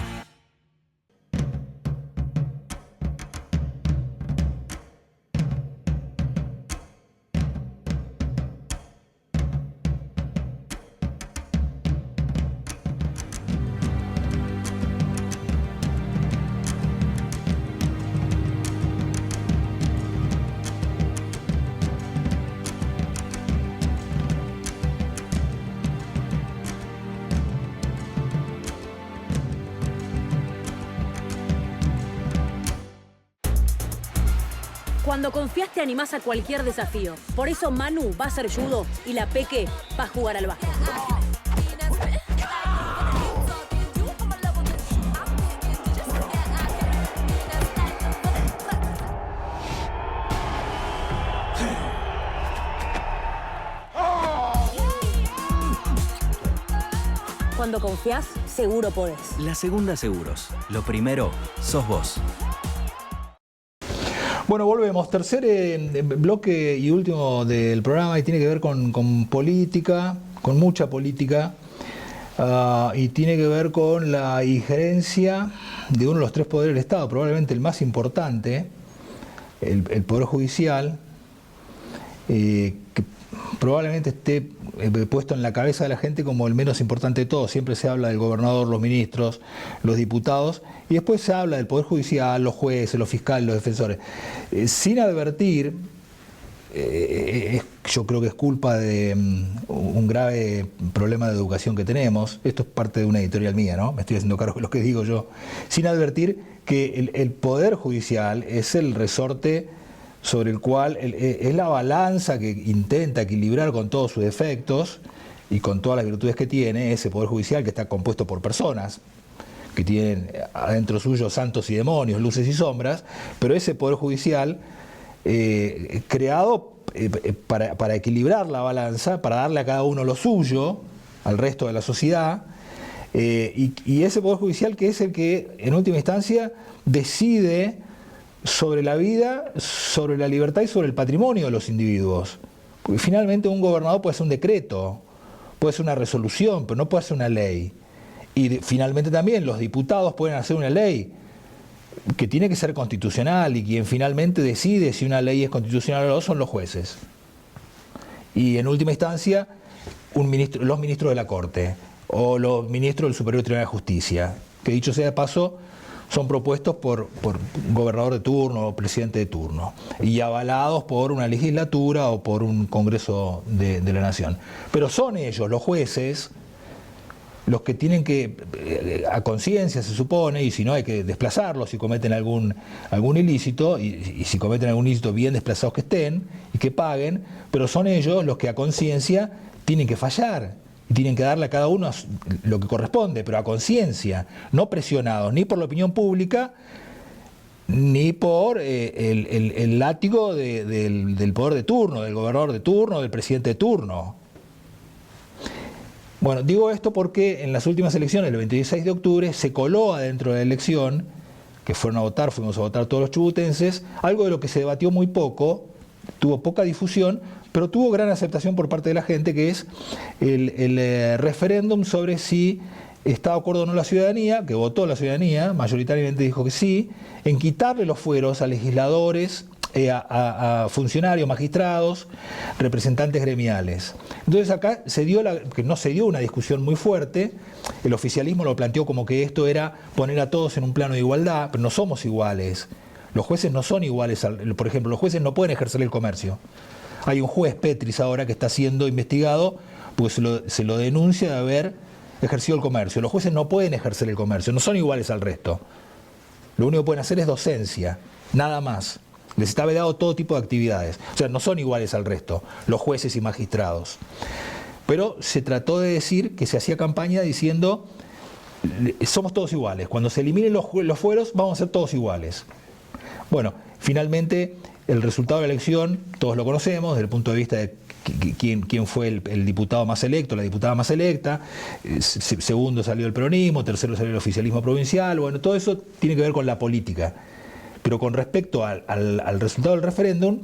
Cuando confías te animás a cualquier desafío. Por eso Manu va a hacer judo y la Peque va a jugar al básquet. Cuando confías, seguro podés. La Segunda Seguros. Lo primero, sos vos. Bueno, volvemos. Tercer bloque y último del programa y tiene que ver con política, con mucha política, y tiene que ver con la injerencia de uno de los tres poderes del Estado, probablemente el más importante, el Poder Judicial, que probablemente esté puesto en la cabeza de la gente como el menos importante de todos. Siempre se habla del gobernador, los ministros, los diputados, y después se habla del Poder Judicial, los jueces, los fiscales, los defensores. Sin advertir, yo creo que es culpa de un grave problema de educación que tenemos. Esto es parte de una editorial mía, ¿no? Me estoy haciendo cargo de lo que digo yo. Sin advertir que el Poder Judicial es el resorte sobre el cual es la balanza que intenta equilibrar con todos sus defectos y con todas las virtudes que tiene ese Poder Judicial, que está compuesto por personas que tienen adentro suyo santos y demonios, luces y sombras, pero ese Poder Judicial creado para equilibrar la balanza, para darle a cada uno lo suyo, al resto de la sociedad, y ese Poder Judicial que es el que en última instancia decide sobre la vida, sobre la libertad y sobre el patrimonio de los individuos. Porque finalmente un gobernador puede hacer un decreto, puede hacer una resolución, pero no puede hacer una ley. Y finalmente también los diputados pueden hacer una ley que tiene que ser constitucional, y quien finalmente decide si una ley es constitucional o no son los jueces. Y en última instancia los ministros de la Corte o los ministros del Superior Tribunal de Justicia, que dicho sea de paso son propuestos por un gobernador de turno o presidente de turno y avalados por una legislatura o por un Congreso de la Nación. Pero son ellos, los jueces, los que tienen que, a conciencia se supone, y si no hay que desplazarlos si cometen algún ilícito, y si cometen algún ilícito bien desplazados que estén y que paguen, pero son ellos los que a conciencia tienen que fallar y tienen que darle a cada uno lo que corresponde, pero a conciencia, no presionados ni por la opinión pública ni por el látigo del poder de turno, del gobernador de turno, del presidente de turno. Bueno, digo esto porque en las últimas elecciones, el 26 de octubre, se coló adentro de la elección, que fuimos a votar todos los chubutenses, algo de lo que se debatió muy poco, tuvo poca difusión, pero tuvo gran aceptación por parte de la gente, que es el referéndum sobre si está de acuerdo o no la ciudadanía, que votó la ciudadanía, mayoritariamente dijo que sí, en quitarle los fueros a legisladores, a funcionarios, magistrados, representantes gremiales. Entonces acá que no se dio una discusión muy fuerte, el oficialismo lo planteó como que esto era poner a todos en un plano de igualdad, pero no somos iguales. Los jueces no son iguales, por ejemplo, los jueces no pueden ejercer el comercio. Hay un juez, Petris, ahora que está siendo investigado, pues se lo denuncia de haber ejercido el comercio. Los jueces no pueden ejercer el comercio, no son iguales al resto. Lo único que pueden hacer es docencia, nada más. Les está vedado todo tipo de actividades. O sea, no son iguales al resto, los jueces y magistrados. Pero se trató de decir que se hacía campaña diciendo, somos todos iguales. Cuando se eliminen los fueros, vamos a ser todos iguales. Bueno, finalmente el resultado de la elección, todos lo conocemos, desde el punto de vista de quién fue el diputado más electo, la diputada más electa, segundo salió el peronismo, tercero salió el oficialismo provincial, bueno, todo eso tiene que ver con la política. Pero con respecto al resultado del referéndum,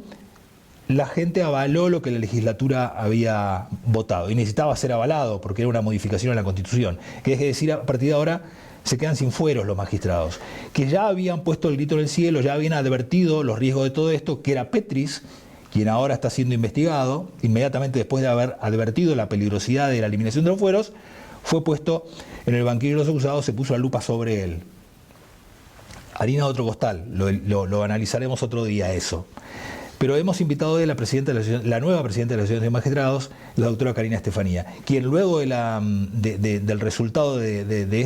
la gente avaló lo que la legislatura había votado y necesitaba ser avalado porque era una modificación a la Constitución, que es decir, a partir de ahora se quedan sin fueros los magistrados, que ya habían puesto el grito en el cielo, ya habían advertido los riesgos de todo esto, que era Petris, quien ahora está siendo investigado, inmediatamente después de haber advertido la peligrosidad de la eliminación de los fueros, fue puesto en el banquillo de los acusados, se puso la lupa sobre él. Harina de otro costal, lo analizaremos otro día eso. Pero hemos invitado hoy a la nueva presidenta de la Asociación de Magistrados, la doctora Karina Estefanía, quien luego del resultado de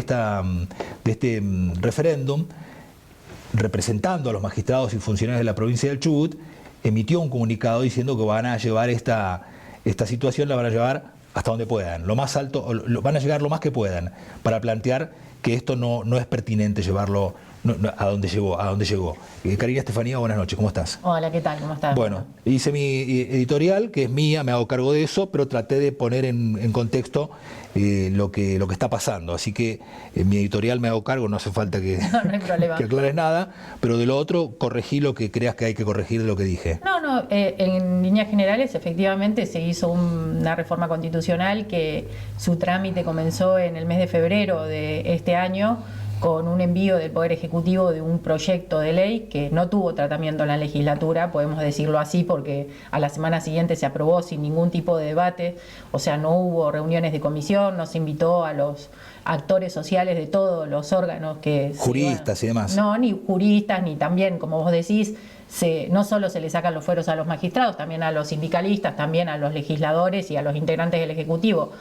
este referéndum, representando a los magistrados y funcionarios de la provincia del Chubut, emitió un comunicado diciendo que van a llevar esta situación, la van a llevar hasta donde puedan, lo más alto, van a llegar lo más que puedan, para plantear que esto no es pertinente llevarlo a donde llegó. Karina Estefanía, buenas noches, ¿cómo estás? Hola, ¿qué tal? ¿Cómo estás? Bueno, hice mi editorial, que es mía, me hago cargo de eso, pero traté de poner en contexto lo que está pasando. Así que mi editorial me hago cargo, no hace falta que, no hay problema. que aclares nada, pero de lo otro corregí lo que creas que hay que corregir de lo que dije. No, en líneas generales efectivamente se hizo una reforma constitucional que su trámite comenzó en el mes de febrero de este año, con un envío del Poder Ejecutivo de un proyecto de ley que no tuvo tratamiento en la legislatura, podemos decirlo así, porque a la semana siguiente se aprobó sin ningún tipo de debate, o sea, no hubo reuniones de comisión, no se invitó a los actores sociales de todos los órganos que... Juristas y demás. No, ni juristas, ni también, como vos decís, no solo se le sacan los fueros a los magistrados, también a los sindicalistas, también a los legisladores y a los integrantes del Ejecutivo.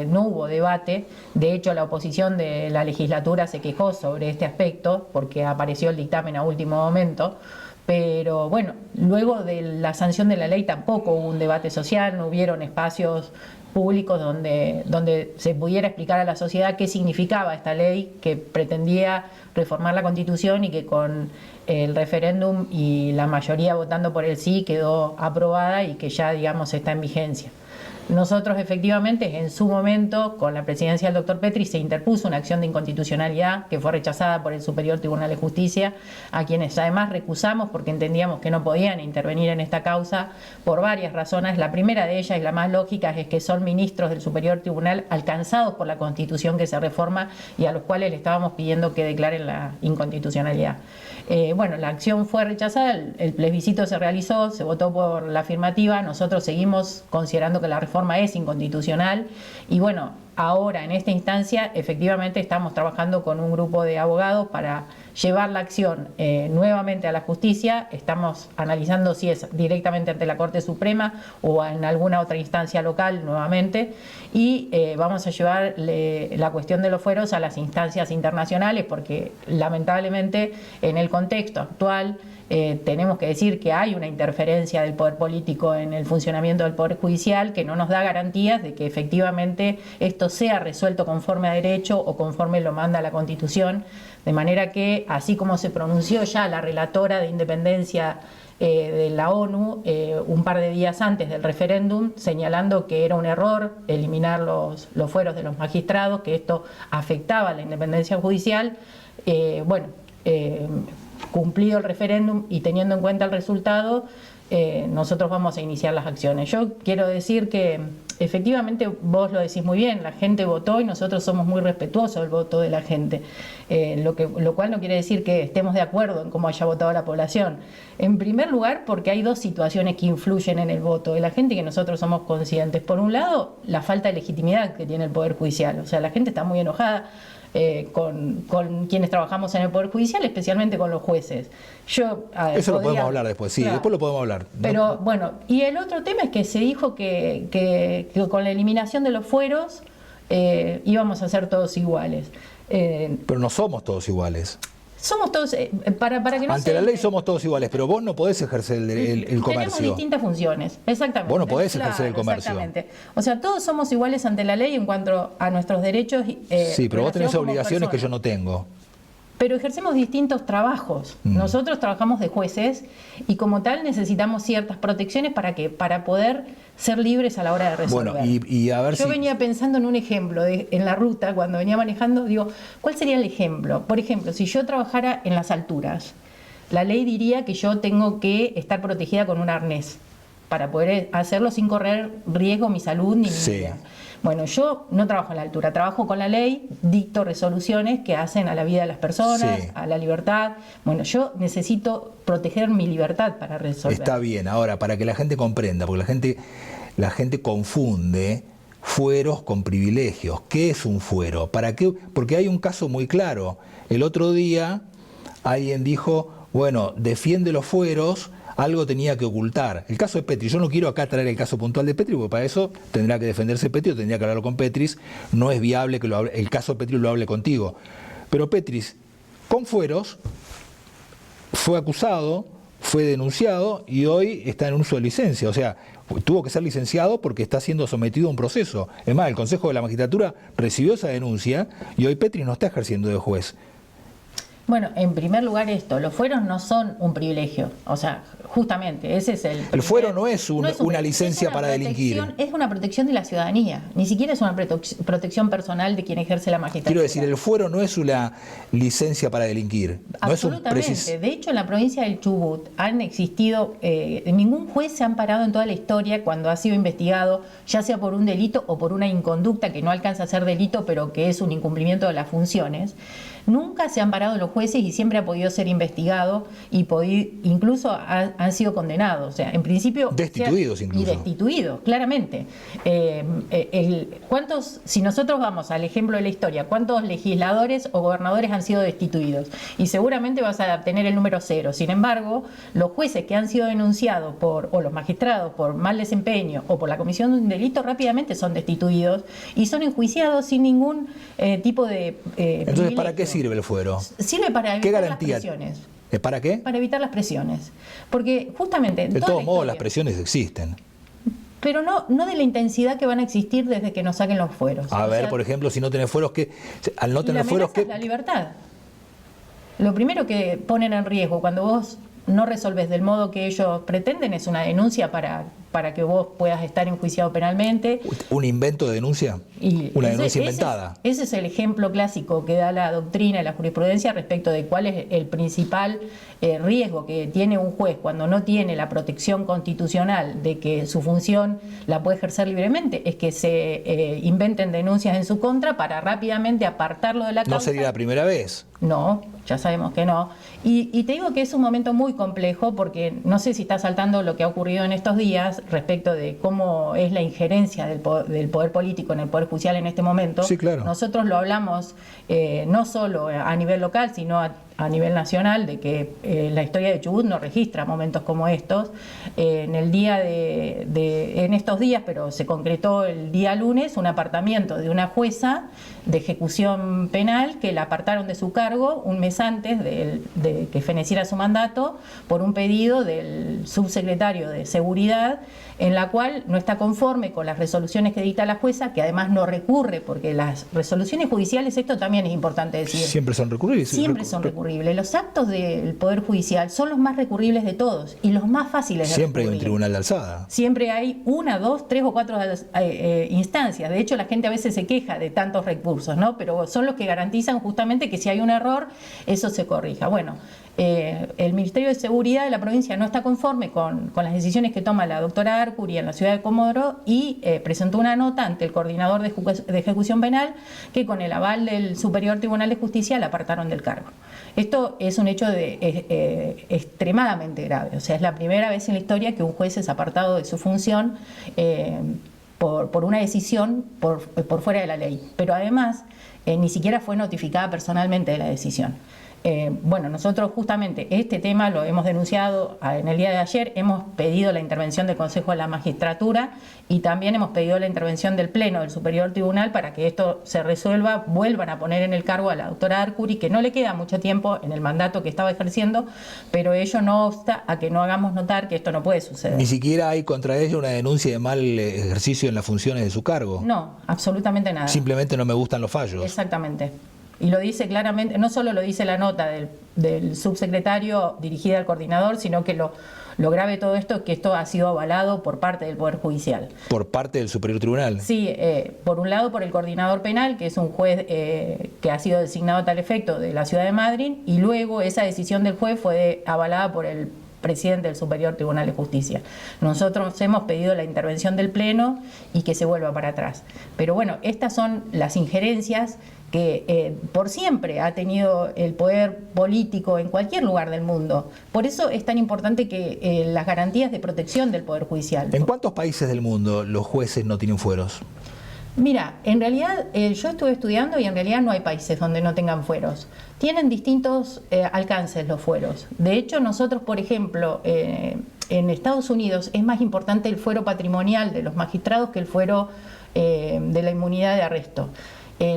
No hubo debate, de hecho la oposición de la legislatura se quejó sobre este aspecto porque apareció el dictamen a último momento, pero bueno, luego de la sanción de la ley tampoco hubo un debate social, no hubieron espacios públicos donde se pudiera explicar a la sociedad qué significaba esta ley que pretendía reformar la Constitución y que con el referéndum y la mayoría votando por el sí quedó aprobada y que ya, digamos, está en vigencia. Nosotros efectivamente en su momento con la presidencia del doctor Petris se interpuso una acción de inconstitucionalidad que fue rechazada por el Superior Tribunal de Justicia, a quienes además recusamos porque entendíamos que no podían intervenir en esta causa por varias razones. La primera de ellas y la más lógica es que son ministros del Superior Tribunal alcanzados por la Constitución que se reforma y a los cuales le estábamos pidiendo que declaren la inconstitucionalidad. Bueno, la acción fue rechazada, el plebiscito se realizó, se votó por la afirmativa, nosotros seguimos considerando que la reforma es inconstitucional y bueno, ahora en esta instancia efectivamente estamos trabajando con un grupo de abogados para llevar la acción nuevamente a la justicia. Estamos analizando si es directamente ante la Corte Suprema o en alguna otra instancia local nuevamente, y vamos a llevar la cuestión de los fueros a las instancias internacionales, porque lamentablemente en el contexto actual tenemos que decir que hay una interferencia del poder político en el funcionamiento del poder judicial que no nos da garantías de que efectivamente esto sea resuelto conforme a derecho o conforme lo manda la Constitución, de manera que, así como se pronunció ya la relatora de independencia de la ONU un par de días antes del referéndum, señalando que era un error eliminar los fueros de los magistrados, que esto afectaba a la independencia judicial, cumplido el referéndum y teniendo en cuenta el resultado, nosotros vamos a iniciar las acciones. Yo quiero decir que efectivamente vos lo decís muy bien, la gente votó y nosotros somos muy respetuosos del voto de la gente, lo cual no quiere decir que estemos de acuerdo en cómo haya votado la población. En primer lugar, porque hay dos situaciones que influyen en el voto de la gente y que nosotros somos conscientes. Por un lado, la falta de legitimidad que tiene el Poder Judicial, o sea, la gente está muy enojada con quienes trabajamos en el Poder Judicial, especialmente con los jueces. Eso lo podemos hablar después, sí, claro, después lo podemos hablar. Pero bueno, y el otro tema es que se dijo que con la eliminación de los fueros íbamos a ser todos iguales. Pero no somos todos iguales. Somos todos, para que no ante la ley somos todos iguales, pero vos no podés ejercer el comercio. Tenemos distintas funciones, exactamente. Vos no podés ejercer el comercio. Exactamente. O sea, todos somos iguales ante la ley en cuanto a nuestros derechos. Sí, pero vos tenés obligaciones que yo no tengo. Pero ejercemos distintos trabajos. Nosotros trabajamos de jueces y como tal necesitamos ciertas protecciones para poder ser libres a la hora de resolver. Bueno, y a ver Yo venía pensando en un ejemplo en la ruta, cuando venía manejando, digo, ¿cuál sería el ejemplo? Por ejemplo, si yo trabajara en las alturas, la ley diría que yo tengo que estar protegida con un arnés para poder hacerlo sin correr riesgo mi salud ni mi vida. Bueno, yo no trabajo en la altura, trabajo con la ley, dicto resoluciones que hacen a la vida de las personas, a la libertad. Bueno, yo necesito proteger mi libertad para resolver. Está bien, ahora, para que la gente comprenda, porque la gente confunde fueros con privilegios. ¿Qué es un fuero? ¿Para qué? Porque hay un caso muy claro. El otro día alguien dijo, bueno, defiende los fueros, algo tenía que ocultar. El caso de Petris, yo no quiero acá traer el caso puntual de Petris, porque para eso tendrá que defenderse Petris o tendría que hablarlo con Petris. No es viable que el caso de Petris lo hable contigo. Pero Petris, con fueros, fue acusado, fue denunciado y hoy está en uso de licencia. O sea, tuvo que ser licenciado porque está siendo sometido a un proceso. Es más, el Consejo de la Magistratura recibió esa denuncia y hoy Petris no está ejerciendo de juez. Bueno, en primer lugar los fueros no son un privilegio, o sea, justamente ese es el fuero no es una licencia para delinquir. Es una protección de la ciudadanía, ni siquiera es una protección personal de quien ejerce la magistratura. Quiero decir, el fuero no es una licencia para delinquir. Absolutamente, de hecho en la provincia del Chubut han existido, ningún juez se ha amparado en toda la historia cuando ha sido investigado, ya sea por un delito o por una inconducta que no alcanza a ser delito, pero que es un incumplimiento de las funciones. Nunca se han parado los jueces y siempre ha podido ser investigado y incluso han sido condenados. O sea, en principio... Destituidos incluso. Y destituidos, claramente. Si nosotros vamos al ejemplo de la historia, ¿cuántos legisladores o gobernadores han sido destituidos? Y seguramente vas a tener el número 0. Sin embargo, los jueces que han sido denunciados o los magistrados por mal desempeño o por la comisión de un delito rápidamente son destituidos y son enjuiciados sin ningún tipo de Entonces, ¿para qué sirve el fuero? Sirve para evitar las presiones. ¿Para qué? Para evitar las presiones. Porque justamente... De todos modos, las presiones existen. Pero no de la intensidad que van a existir desde que nos saquen los fueros. A ver, por ejemplo, si no tenés fueros, al no tener fueros, ¿qué? La libertad. Lo primero que ponen en riesgo cuando vos no resolves del modo que ellos pretenden es una denuncia para que vos puedas estar enjuiciado penalmente. ¿Un invento de denuncia? Una denuncia inventada. Ese es el ejemplo clásico que da la doctrina y la jurisprudencia respecto de cuál es el principal riesgo que tiene un juez cuando no tiene la protección constitucional de que su función la puede ejercer libremente, es que se inventen denuncias en su contra para rápidamente apartarlo de la causa. ¿No sería la primera vez? No, ya sabemos que no. Y te digo que es un momento muy complejo porque no sé si está saltando lo que ha ocurrido en estos días respecto de cómo es la injerencia del poder político en el Poder Judicial en este momento. Sí, claro. Nosotros lo hablamos no solo a nivel local, sino a nivel nacional, de que la historia de Chubut no registra momentos como estos. En estos días, pero se concretó el día lunes, un apartamiento de una jueza de ejecución penal que la apartaron de su cargo un mes antes de que feneciera su mandato por un pedido del subsecretario de Seguridad, en la cual no está conforme con las resoluciones que dicta la jueza, que además no recurre, porque las resoluciones judiciales, esto también es importante decir, siempre son recurribles. Siempre son recurribles. Los actos del Poder Judicial son los más recurribles de todos y los más fáciles de siempre hay un recurrir. tribunal de alzada. Siempre hay 1, 2, 3 o 4 instancias. De hecho, la gente a veces se queja de tantos recursos, ¿no? Pero son los que garantizan justamente que si hay un error, eso se corrija. Bueno, el Ministerio de Seguridad de la provincia no está conforme con las decisiones que toma la doctora Arcuri en la ciudad de Comodoro y presentó una nota ante el coordinador de ejecución penal que con el aval del Superior Tribunal de Justicia la apartaron del cargo. Esto es un hecho extremadamente grave, o sea, es la primera vez en la historia que un juez es apartado de su función por una decisión por fuera de la ley, pero además ni siquiera fue notificada personalmente de la decisión. Bueno, nosotros justamente este tema lo hemos denunciado en el día de ayer, hemos pedido la intervención del Consejo de la Magistratura y también hemos pedido la intervención del Pleno del Superior Tribunal para que esto se resuelva, vuelvan a poner en el cargo a la doctora Arcuri, que no le queda mucho tiempo en el mandato que estaba ejerciendo, pero ello no obsta a que no hagamos notar que esto no puede suceder. Ni siquiera hay contra ella una denuncia de mal ejercicio en las funciones de su cargo. No, absolutamente nada. Simplemente no me gustan los fallos. Exactamente. Y lo dice claramente, no solo lo dice la nota del subsecretario dirigida al coordinador, sino que lo grave de todo esto es que esto ha sido avalado por parte del Poder Judicial. ¿Por parte del Superior Tribunal? Sí, por un lado por el coordinador penal, que es un juez que ha sido designado a tal efecto de la ciudad de Madrid, y luego esa decisión del juez fue avalada por el presidente del Superior Tribunal de Justicia. Nosotros hemos pedido la intervención del Pleno y que se vuelva para atrás. Pero bueno, estas son las injerencias que por siempre ha tenido el poder político en cualquier lugar del mundo. Por eso es tan importante que las garantías de protección del Poder Judicial. ¿En cuántos países del mundo los jueces no tienen fueros? Mira, en realidad yo estuve estudiando y en realidad no hay países donde no tengan fueros. Tienen distintos alcances los fueros. De hecho, nosotros, por ejemplo, en Estados Unidos es más importante el fuero patrimonial de los magistrados que el fuero de la inmunidad de arresto.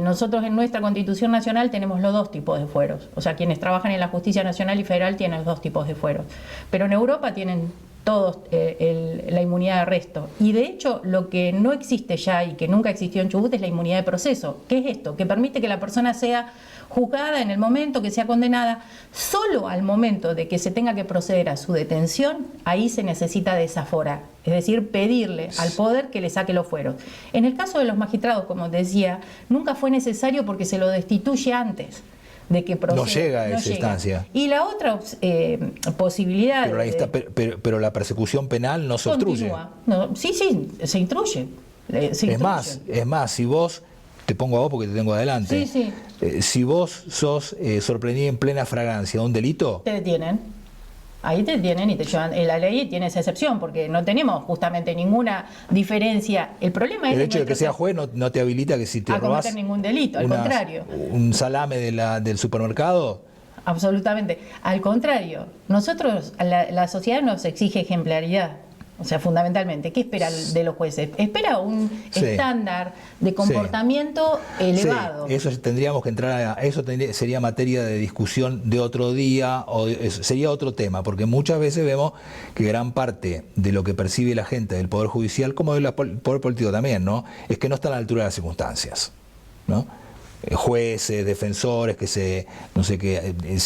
Nosotros en nuestra Constitución Nacional tenemos los dos tipos de fueros. O sea, quienes trabajan en la Justicia Nacional y Federal tienen los dos tipos de fueros. Pero en Europa tienen todos la inmunidad de arresto. Y de hecho, lo que no existe ya y que nunca existió en Chubut es la inmunidad de proceso. ¿Qué es esto? Que permite que la persona sea juzgada en el momento, que sea condenada. Solo al momento de que se tenga que proceder a su detención, ahí se necesita desaforar. Es decir, pedirle al poder que le saque los fueros. En el caso de los magistrados, como decía, nunca fue necesario porque se lo destituye antes de que proceda. No llega a esa instancia. Y la otra posibilidad... Pero la persecución penal no se obstruye. No, sí, se instruye. Es más, si vos, te pongo a vos porque te tengo adelante, si vos sos sorprendido en plena fragancia de un delito... Te detienen. Ahí te detienen y te llevan. La ley tiene esa excepción porque no tenemos justamente ninguna diferencia. El problema es el hecho de que sea juez no te habilita que si te robás cometer ningún delito, al contrario. Un salame del supermercado. Absolutamente. Al contrario, nosotros, la sociedad nos exige ejemplaridad. O sea, fundamentalmente, ¿qué espera de los jueces? Espera un estándar de comportamiento elevado. Sí, eso tendríamos que entrar eso sería materia de discusión de otro día, sería otro tema, porque muchas veces vemos que gran parte de lo que percibe la gente del Poder Judicial, como del Poder Político también, ¿no? Es que no está a la altura de las circunstancias, ¿no? Jueces, defensores que se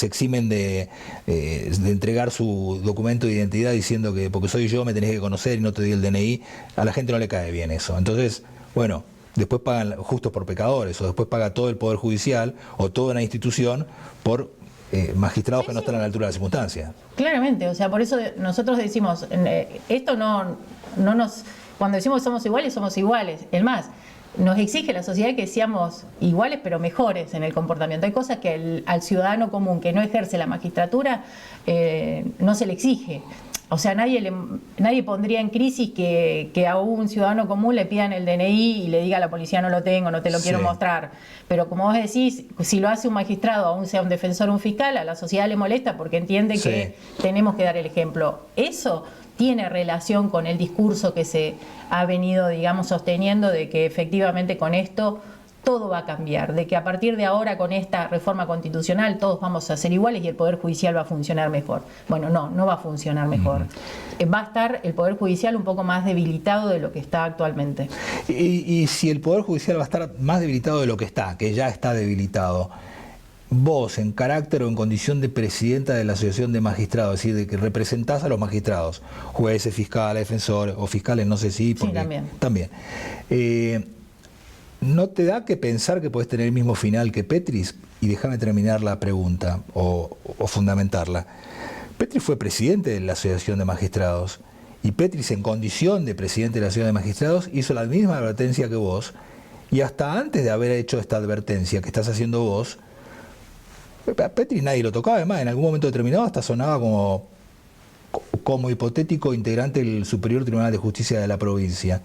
eximen de entregar su documento de identidad diciendo que porque soy yo me tenés que conocer y no te doy el DNI. A la gente no le cae bien eso. Entonces, bueno, después pagan justos por pecadores, o después paga todo el Poder Judicial o toda una institución por magistrados que no están a la altura de las circunstancias. Claramente, o sea, por eso nosotros decimos, esto no nos... Cuando decimos somos iguales, somos iguales. Es más, nos exige la sociedad que seamos iguales pero mejores en el comportamiento. Hay cosas que al ciudadano común que no ejerce la magistratura no se le exige. O sea, nadie pondría en crisis que a un ciudadano común le pidan el DNI y le diga a la policía no lo tengo, no te lo quiero mostrar. Pero como vos decís, si lo hace un magistrado, aún sea un defensor o un fiscal, a la sociedad le molesta porque entiende que tenemos que dar el ejemplo. Eso tiene relación con el discurso que se ha venido, digamos, sosteniendo de que efectivamente con esto todo va a cambiar, de que a partir de ahora con esta reforma constitucional todos vamos a ser iguales y el Poder Judicial va a funcionar mejor. Bueno, no va a funcionar mejor. Va a estar el Poder Judicial un poco más debilitado de lo que está actualmente. Y si el Poder Judicial va a estar más debilitado de lo que está, que ya está debilitado, vos, en carácter o en condición de presidenta de la Asociación de Magistrados, es decir, de que representás a los magistrados, jueces, fiscales, defensores o fiscales, no sé si... Sí, también. ¿No te da que pensar que podés tener el mismo final que Petris? Y déjame terminar la pregunta o fundamentarla. Petris fue presidente de la Asociación de Magistrados y Petris, en condición de presidente de la Asociación de Magistrados, hizo la misma advertencia que vos, y hasta antes de haber hecho esta advertencia que estás haciendo vos, a Petris nadie lo tocaba. Además, en algún momento determinado hasta sonaba como hipotético integrante del Superior Tribunal de Justicia de la provincia.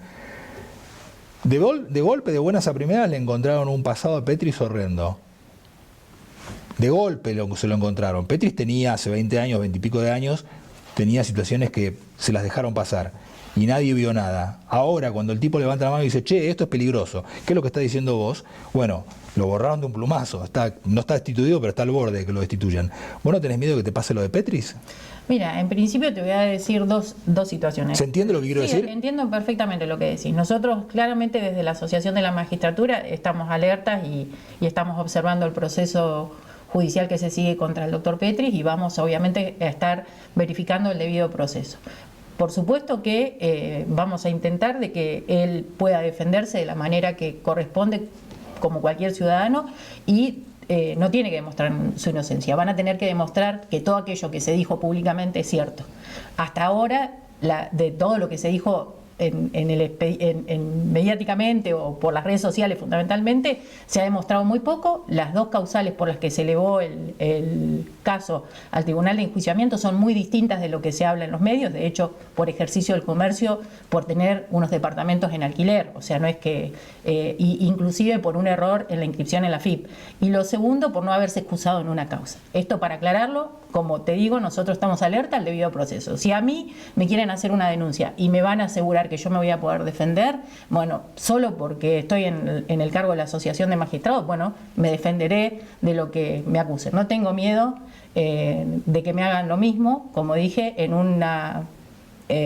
De golpe, de buenas a primeras, le encontraron un pasado a Petris horrendo. De golpe se lo encontraron. Petris tenía hace 20 años, 20 y pico de años, tenía situaciones que se las dejaron pasar y nadie vio nada. Ahora, cuando el tipo levanta la mano y dice, che, esto es peligroso, ¿qué es lo que está diciendo vos? Bueno, lo borraron de un plumazo. No está destituido, pero está al borde de que lo destituyan. ¿Vos no tenés miedo de que te pase lo de Petris? Mira, en principio te voy a decir dos situaciones. ¿Se entiende lo que quiero decir? Entiendo perfectamente lo que decís. Nosotros claramente desde la Asociación de la Magistratura estamos alertas y estamos observando el proceso judicial que se sigue contra el doctor Petris y vamos obviamente a estar verificando el debido proceso. Por supuesto que vamos a intentar de que él pueda defenderse de la manera que corresponde como cualquier ciudadano y no tiene que demostrar su inocencia. Van a tener que demostrar que todo aquello que se dijo públicamente es cierto. Hasta ahora, de todo lo que se dijo mediáticamente o por las redes sociales fundamentalmente, se ha demostrado muy poco. Las dos causales por las que se elevó el caso al Tribunal de Enjuiciamiento son muy distintas de lo que se habla en los medios. De hecho, por ejercicio del comercio, por tener unos departamentos en alquiler, o sea, no es que inclusive por un error en la inscripción en la FIP. Y lo segundo, por no haberse excusado en una causa. Esto, para aclararlo, como te digo, nosotros estamos alerta al debido proceso. Si a mí me quieren hacer una denuncia y me van a asegurar que yo me voy a poder defender, bueno, solo porque estoy en el cargo de la Asociación de Magistrados, bueno, me defenderé de lo que me acusen. No tengo miedo de que me hagan lo mismo, como dije, en una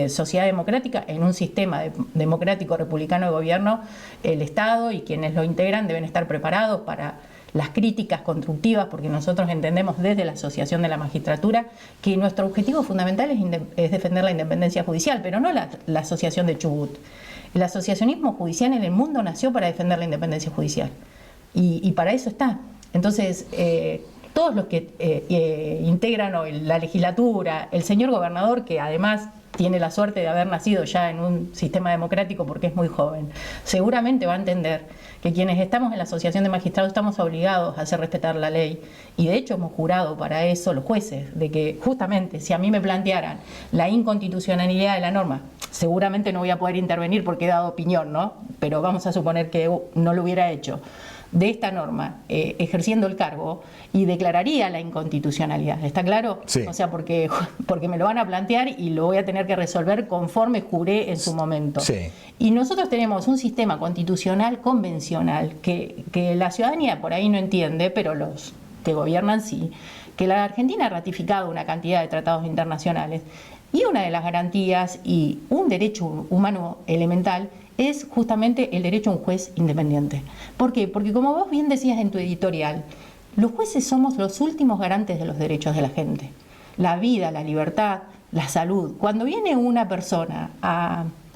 sociedad democrática, en un sistema democrático republicano de gobierno. El Estado y quienes lo integran deben estar preparados para las críticas constructivas, porque nosotros entendemos desde la Asociación de la Magistratura que nuestro objetivo fundamental es defender la independencia judicial, pero no la asociación de Chubut. El asociacionismo judicial en el mundo nació para defender la independencia judicial y para eso está. Entonces, todos los que integran hoy la legislatura, el señor gobernador, que además tiene la suerte de haber nacido ya en un sistema democrático porque es muy joven, seguramente va a entender que quienes estamos en la Asociación de Magistrados estamos obligados a hacer respetar la ley, y de hecho hemos jurado para eso los jueces, de que justamente si a mí me plantearan la inconstitucionalidad de la norma, seguramente no voy a poder intervenir porque he dado opinión, ¿no? Pero vamos a suponer que no lo hubiera hecho, de esta norma, ejerciendo el cargo, y declararía la inconstitucionalidad. ¿Está claro? Sí. O sea, porque me lo van a plantear y lo voy a tener que resolver conforme juré en su momento. Sí. Y nosotros tenemos un sistema constitucional convencional que la ciudadanía por ahí no entiende, pero los que gobiernan sí, que la Argentina ha ratificado una cantidad de tratados internacionales, y una de las garantías y un derecho humano elemental es justamente el derecho a un juez independiente. ¿Por qué? Porque, como vos bien decías en tu editorial, los jueces somos los últimos garantes de los derechos de la gente. La vida, la libertad, la salud. Cuando viene una persona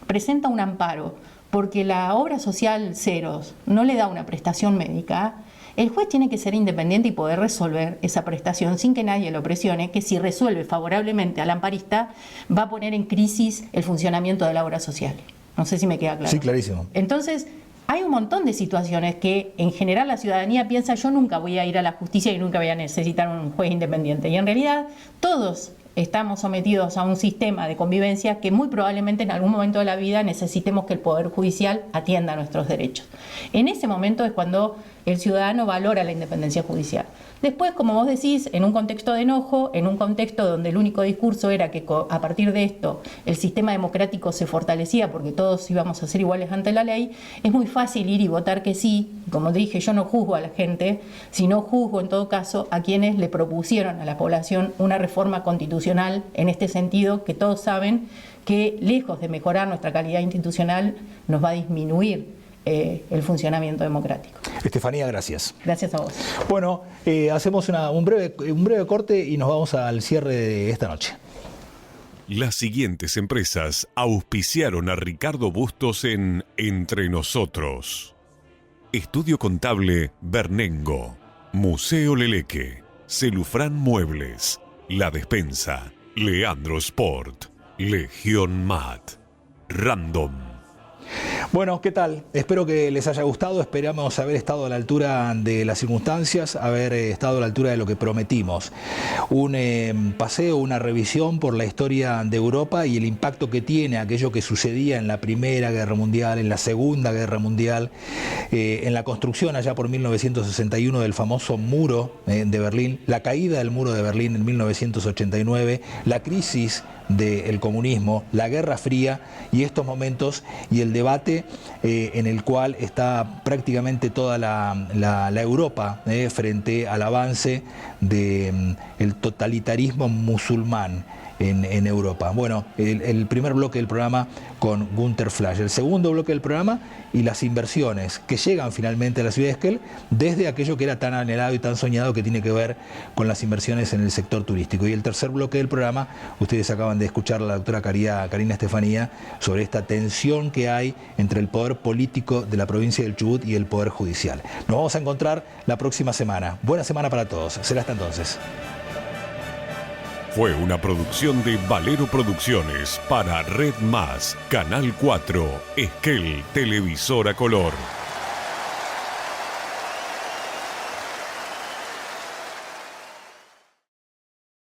presenta un amparo porque la obra social Ceros no le da una prestación médica, el juez tiene que ser independiente y poder resolver esa prestación sin que nadie lo presione, que si resuelve favorablemente al amparista va a poner en crisis el funcionamiento de la obra social. No sé si me queda claro. Sí, clarísimo. Entonces, hay un montón de situaciones que en general la ciudadanía piensa: yo nunca voy a ir a la justicia y nunca voy a necesitar un juez independiente. Y en realidad todos estamos sometidos a un sistema de convivencia que muy probablemente en algún momento de la vida necesitemos que el Poder Judicial atienda nuestros derechos. En ese momento es cuando el ciudadano valora la independencia judicial. Después, como vos decís, en un contexto de enojo, en un contexto donde el único discurso era que a partir de esto el sistema democrático se fortalecía porque todos íbamos a ser iguales ante la ley, es muy fácil ir y votar que sí. Como dije, yo no juzgo a la gente, sino juzgo en todo caso a quienes le propusieron a la población una reforma constitucional en este sentido, que todos saben que lejos de mejorar nuestra calidad institucional nos va a disminuir el funcionamiento democrático. Estefanía, gracias. Gracias a vos. Bueno, hacemos un breve corte y nos vamos al cierre de esta noche. Las siguientes empresas auspiciaron a Ricardo Bustos en Entre Nosotros: Estudio Contable Bernengo, Museo Leleque, Celufrán Muebles, La Despensa, Leandro Sport, Legión Mat, Random. Bueno, ¿qué tal? Espero que les haya gustado, esperamos haber estado a la altura de las circunstancias, haber estado a la altura de lo que prometimos. Un paseo, una revisión por la historia de Europa y el impacto que tiene aquello que sucedía en la Primera Guerra Mundial, en la Segunda Guerra Mundial, en la construcción allá por 1961 del famoso muro de Berlín, la caída del muro de Berlín en 1989, la crisis del comunismo, la Guerra Fría y estos momentos y el debate en el cual está prácticamente toda la Europa frente al avance del totalitarismo musulmán en Europa. Bueno, el primer bloque del programa con Günter Flasch, el segundo bloque del programa y las inversiones que llegan finalmente a la ciudad de Esquel desde aquello que era tan anhelado y tan soñado, que tiene que ver con las inversiones en el sector turístico. Y el tercer bloque del programa, ustedes acaban de escuchar a la doctora Karina Estefanía sobre esta tensión que hay entre el poder político de la provincia del Chubut y el poder judicial. Nos vamos a encontrar la próxima semana. Buena semana para todos. Será hasta entonces. Fue una producción de Valero Producciones para Red Más, Canal 4, Esquel, Televisora Color.